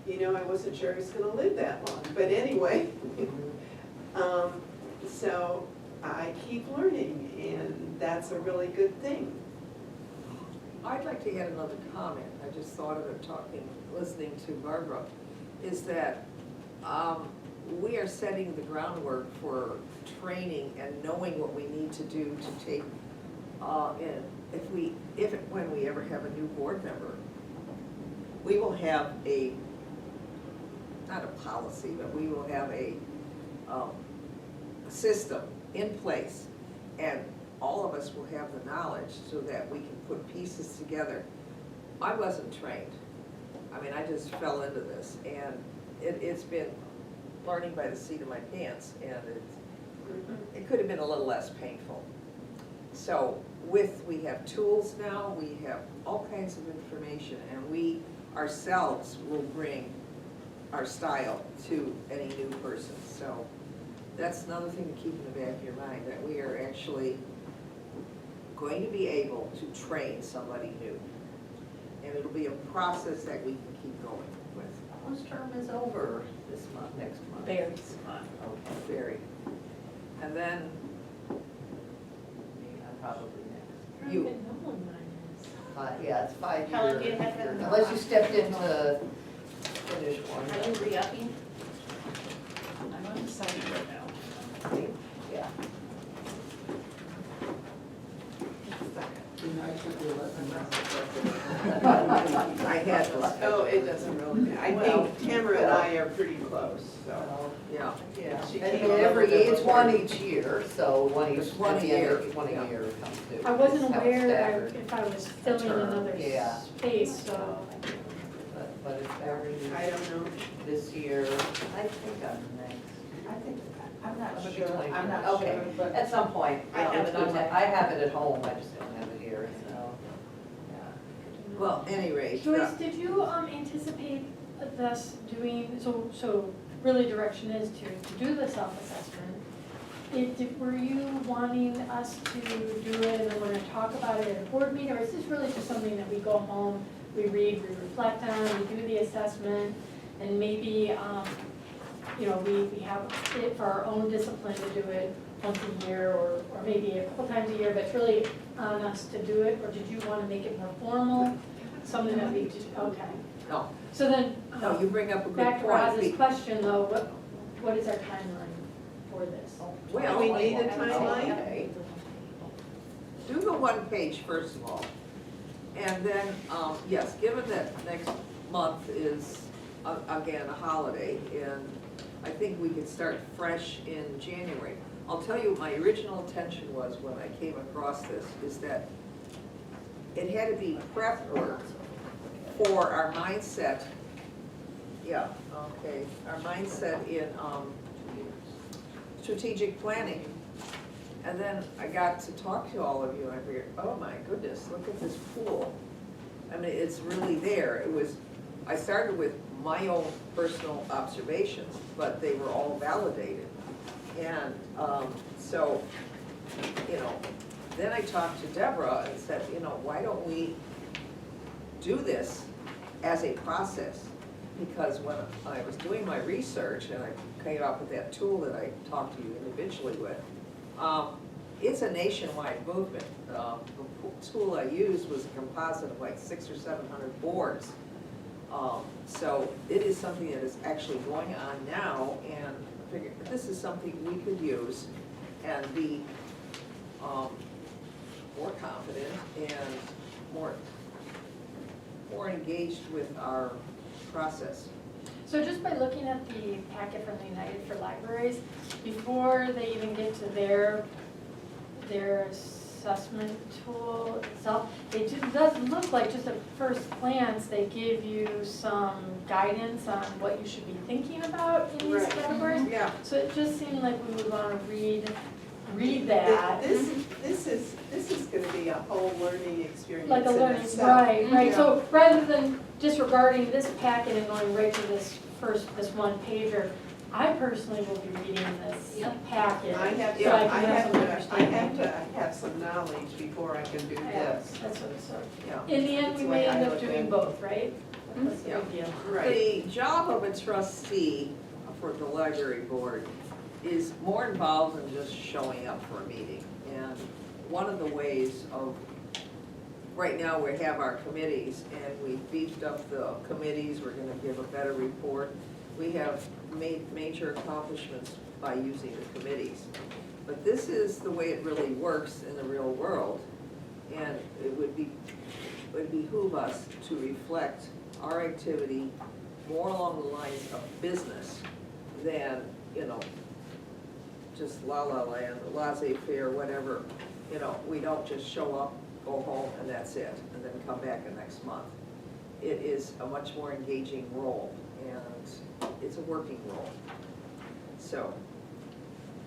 you know, I wasn't sure I was gonna live that long, but anyway. So I keep learning, and that's a really good thing. I'd like to add another comment, I just thought of it listening to Barbara, is that we are setting the groundwork for training and knowing what we need to do to take, when we ever have a new board member, we will have not a policy, but we will have a system in place, and all of us will have the knowledge so that we can put pieces together. I wasn't trained. I mean, I just fell into this, and it's been learning by the seat of my pants, and it could have been a little less painful. So we have tools now, we have all kinds of information, and we ourselves will bring our style to any new person. So that's another thing to keep in the back of your mind, that we are actually going to be able to train somebody new. And it'll be a process that we can keep going with. Whose term is over this month, next month? Barry's. Okay, Very. And then I'm probably next. I don't You. even know when mine is. Yeah, it's 5 How long years. do you have it? Unless you stepped in to finish one. Are you re-upping? I'm undecided right now. Yeah. I had this, Oh, it doesn't really matter. I Well, think Tamara and I are pretty close, so. yeah. Yeah, She and came every, over it's the- one each year, so one each, It's one at the end of- year. one Yeah. a year comes due. I wasn't It's how it's aware staggered. if I was filling term, another yeah. space, so. But it's very, I don't know. this year, I think I'm next. I think, I'm not I'm sure, between. I'm not Okay. sure, but. At some point, I have it on my- I have it at home, I just don't have it here, so, yeah. Well, at any rate, Joyce, did you anticipate us doing, so really direction is to do the self-assessment? Were you wanting us to do it and then we're gonna talk about it at a board meeting, or is this really just something that we go home, we read, we reflect on, we do the assessment, and maybe, you know, we have it for our own discipline to do it once a year or maybe a couple times a year, but it's really on us to do it, or did you wanna make it more formal? Something that we, okay. no, So then, no, you bring up a good back to point. Roz's question though, what is our timeline for this? Well, We need a Okay. timeline? do the one page first of all. And then, yes, given that next month is, again, a holiday, and I think we could start fresh in January. I'll tell you what my original intention was when I came across this, is that it had to be prep work for our mindset. Yeah, okay, our mindset in, strategic planning. And then I got to talk to all of you, and I figured, oh my goodness, look at this pool. I mean, it's really there. I started with my own personal observations, but they were all validated. And so, you know, then I talked to Deborah and said, you know, why don't we do this as a process? because when I was doing my research and I came up with that tool that I talked to you individually with, it's a nationwide movement. The tool I used was a composite of like 600 or 700 boards. So it is something that is actually going on now, and I figured this is something we could use and be more confident and more engaged with our process. So just by looking at the packet from the United for Libraries, before they even get to their assessment tool itself, it does look like, just at first glance, they give you some guidance on what you should be thinking about in these Right. categories. Yeah. So it just seemed like we would want to read that. This is gonna be a whole learning experience Like a in learning, itself. right. So rather than disregarding this packet and going right to this one pager, I personally will be reading this packet. I have, so I can have some I have understanding. to have some knowledge before I can do Yeah, this. that's what it's sort of. Yeah. In the end, That's we the may way I end up look doing at it. both, right? That's the Yeah. big deal. Right. The job of a trustee for the library board is more involved than just showing up for a meeting. And one of the ways of, right now we have our committees and we beefed up the committees, we're gonna give a better report. We have made major accomplishments by using the committees. But this is the way it really works in the real world. And it would behoove us to reflect our activity more along the lines of business than, just la-la land, laissez-faire, whatever. We don't just show up, go home, and that's it, and then come back the next month. It is a much more engaging role, and it's a working role. So,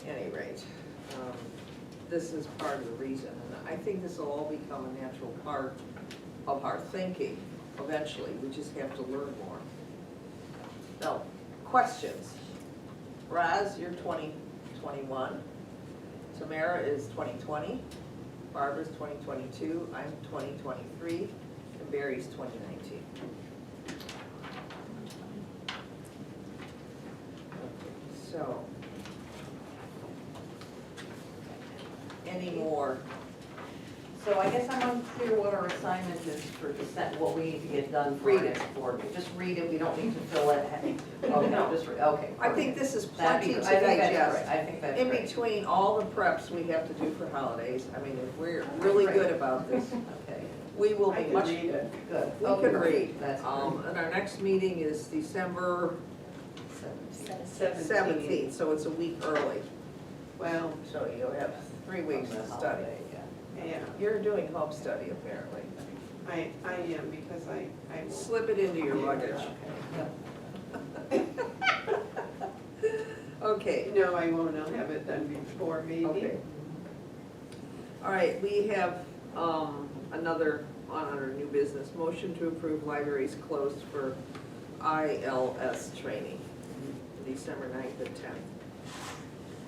at any rate, this is part of the reason, and I think this will all become a natural part of our thinking eventually. We just have to learn more. Now, questions? Raz, you're 2021. Tamara is 2020. Barbara's 2022. I'm 2023. And Barry's 2019. So, any more? So I guess I'm unclear what our assignment is for what we need to get done for Read our it. next board meeting. Just read it, we don't need to fill it. Okay, No. just, okay. I think this is That'd plenty be- to I think that's digest. great. I think that's In great. between all the preps we have to do for holidays, I mean, if we're really good about this, Okay, we will I be can much, read it. good. we Okay, can perfect. read. That's great. And our next meeting is December 17th, so it's a week early. Well, So you'll have 3 weeks to study. Holiday, yeah. yeah, You're doing home study apparently. I am, because I will. Slip it into your luggage. Okay. Okay, No, I won't, I'll have it done before maybe. okay. All right, we have another on our new business, motion to approve libraries closed for ILS training, December 9th and 10th,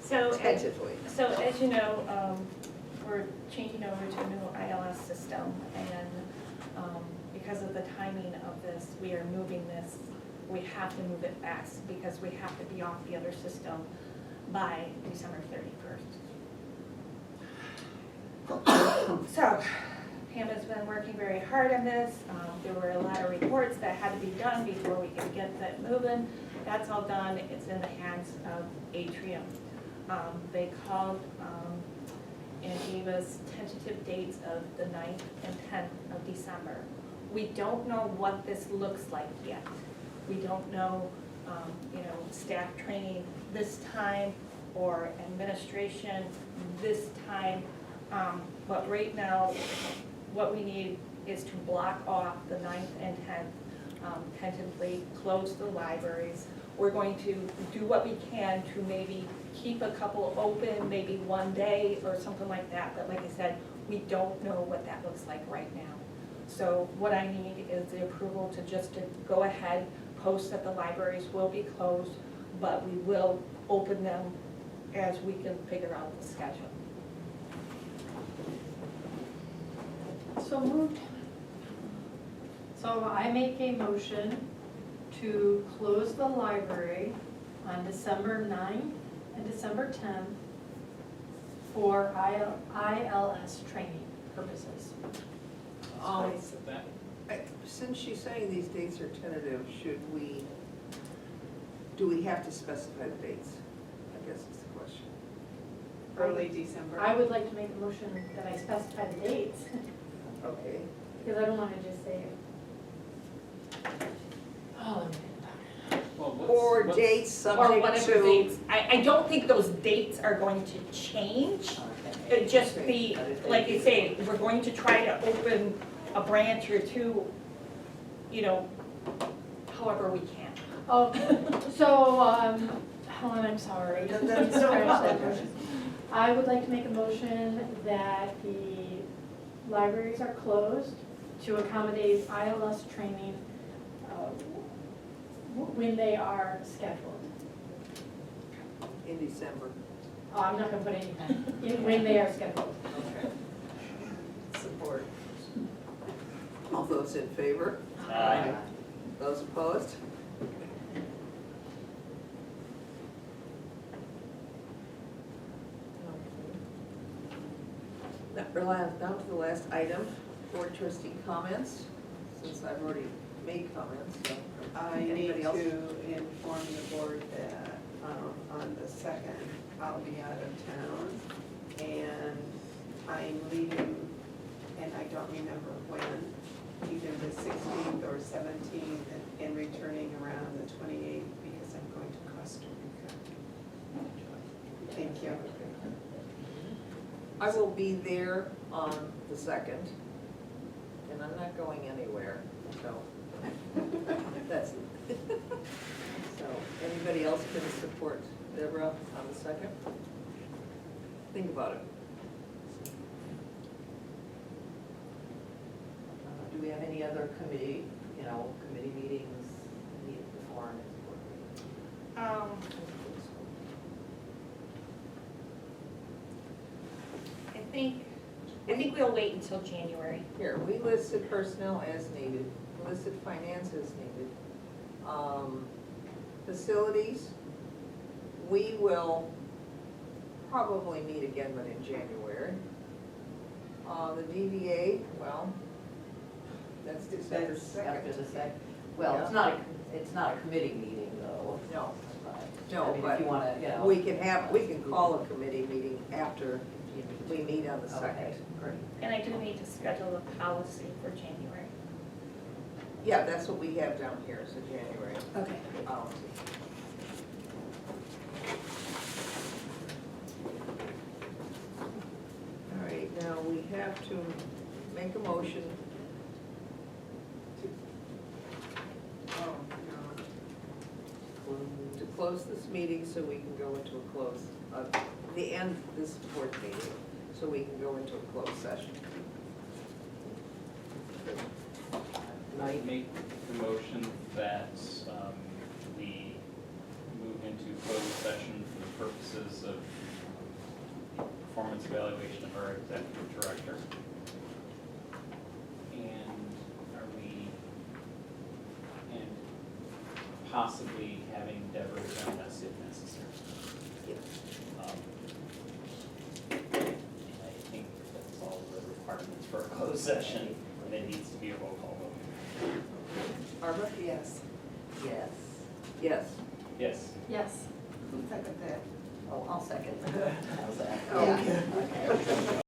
So, tentatively. so as you know, we're changing over to a new ILS system, and because of the timing of this, we are moving this, we have to move it fast, because we have to be off the other system by December 31st. So, Pam has been working very hard on this. There were a lot of reports that had to be done before we could get that moving. That's all done, it's in the hands of Atrium. They called and gave us tentative dates of the 9th and 10th of December. We don't know what this looks like yet. We don't know, staff training this time or administration this time. But right now, what we need is to block off the 9th and 10th, tentatively close the libraries. We're going to do what we can to maybe keep a couple open, maybe one day or something like that. But like I said, we don't know what that looks like right now. So what I need is the approval to go ahead, post that the libraries will be closed, but we will open them as we can figure out the schedule. So moved. So I make a motion to close the library on December 9th and December 10th for ILS training purposes. Um, That- Since she's saying these dates are tentative, do we have to specify the dates? I guess is the question. Early December. I would like to make a motion that I specify the dates, Okay. because I don't want to just say, oh, Well, Or what's- dates Or subject whatever to. dates. I don't think those dates are going to change. It'd just be, like you say, we're going to try to open a branch or two, you know, however we can. oh, so, Helen, I'm sorry. That's no Scratch that problem. motion. I would like to make a motion that the libraries are closed to accommodate ILS training when they are scheduled. In December. Oh, I'm not gonna put any time, when they are scheduled. Okay. Support. All those in favor? Aye. Those opposed? Down to the last item, board trustee comments, since I've already made comments, so. I need Anybody else? to inform the board that on the 2nd, I'll be out of town. And I'm leaving, and I don't remember when, either the 16th or 17th, and returning around the 28th because I'm going to Costa Rica. Thank you. I will be there on the 2nd, and I'm not going anywhere, so. That's, so, anybody else can support Deborah on the 2nd? Think about it. Do we have any other committee meetings needed before our next board meeting? I think we'll wait until January. Here, we listed personnel as needed, we listed finance as needed. Facilities, we will probably meet again, but in January. The DVA, well, that's December That's 2nd. After the second, well, it's not a committee meeting though. No. But, No, I mean, but if you wanna, we can call a committee meeting after we meet on the 2nd. Okay, great. And I do need to schedule a policy for January. Yeah, that's what we have down here, so January. Okay. Policy. All right, now we have to make a motion to close this meeting so we can go into a close, the end of this board meeting, so we can go into a closed session. I make the motion that we move into closed session for the purposes of performance evaluation of our executive director. And possibly having Deborah join us if necessary. Yes. And I think that's all the requirements for a closed session, and it needs to be a roll call vote. Barbara? Yes. Yes. Yes. Yes. Yes. Second that. Oh, I'll second. How's that? Okay. Yeah. Okay.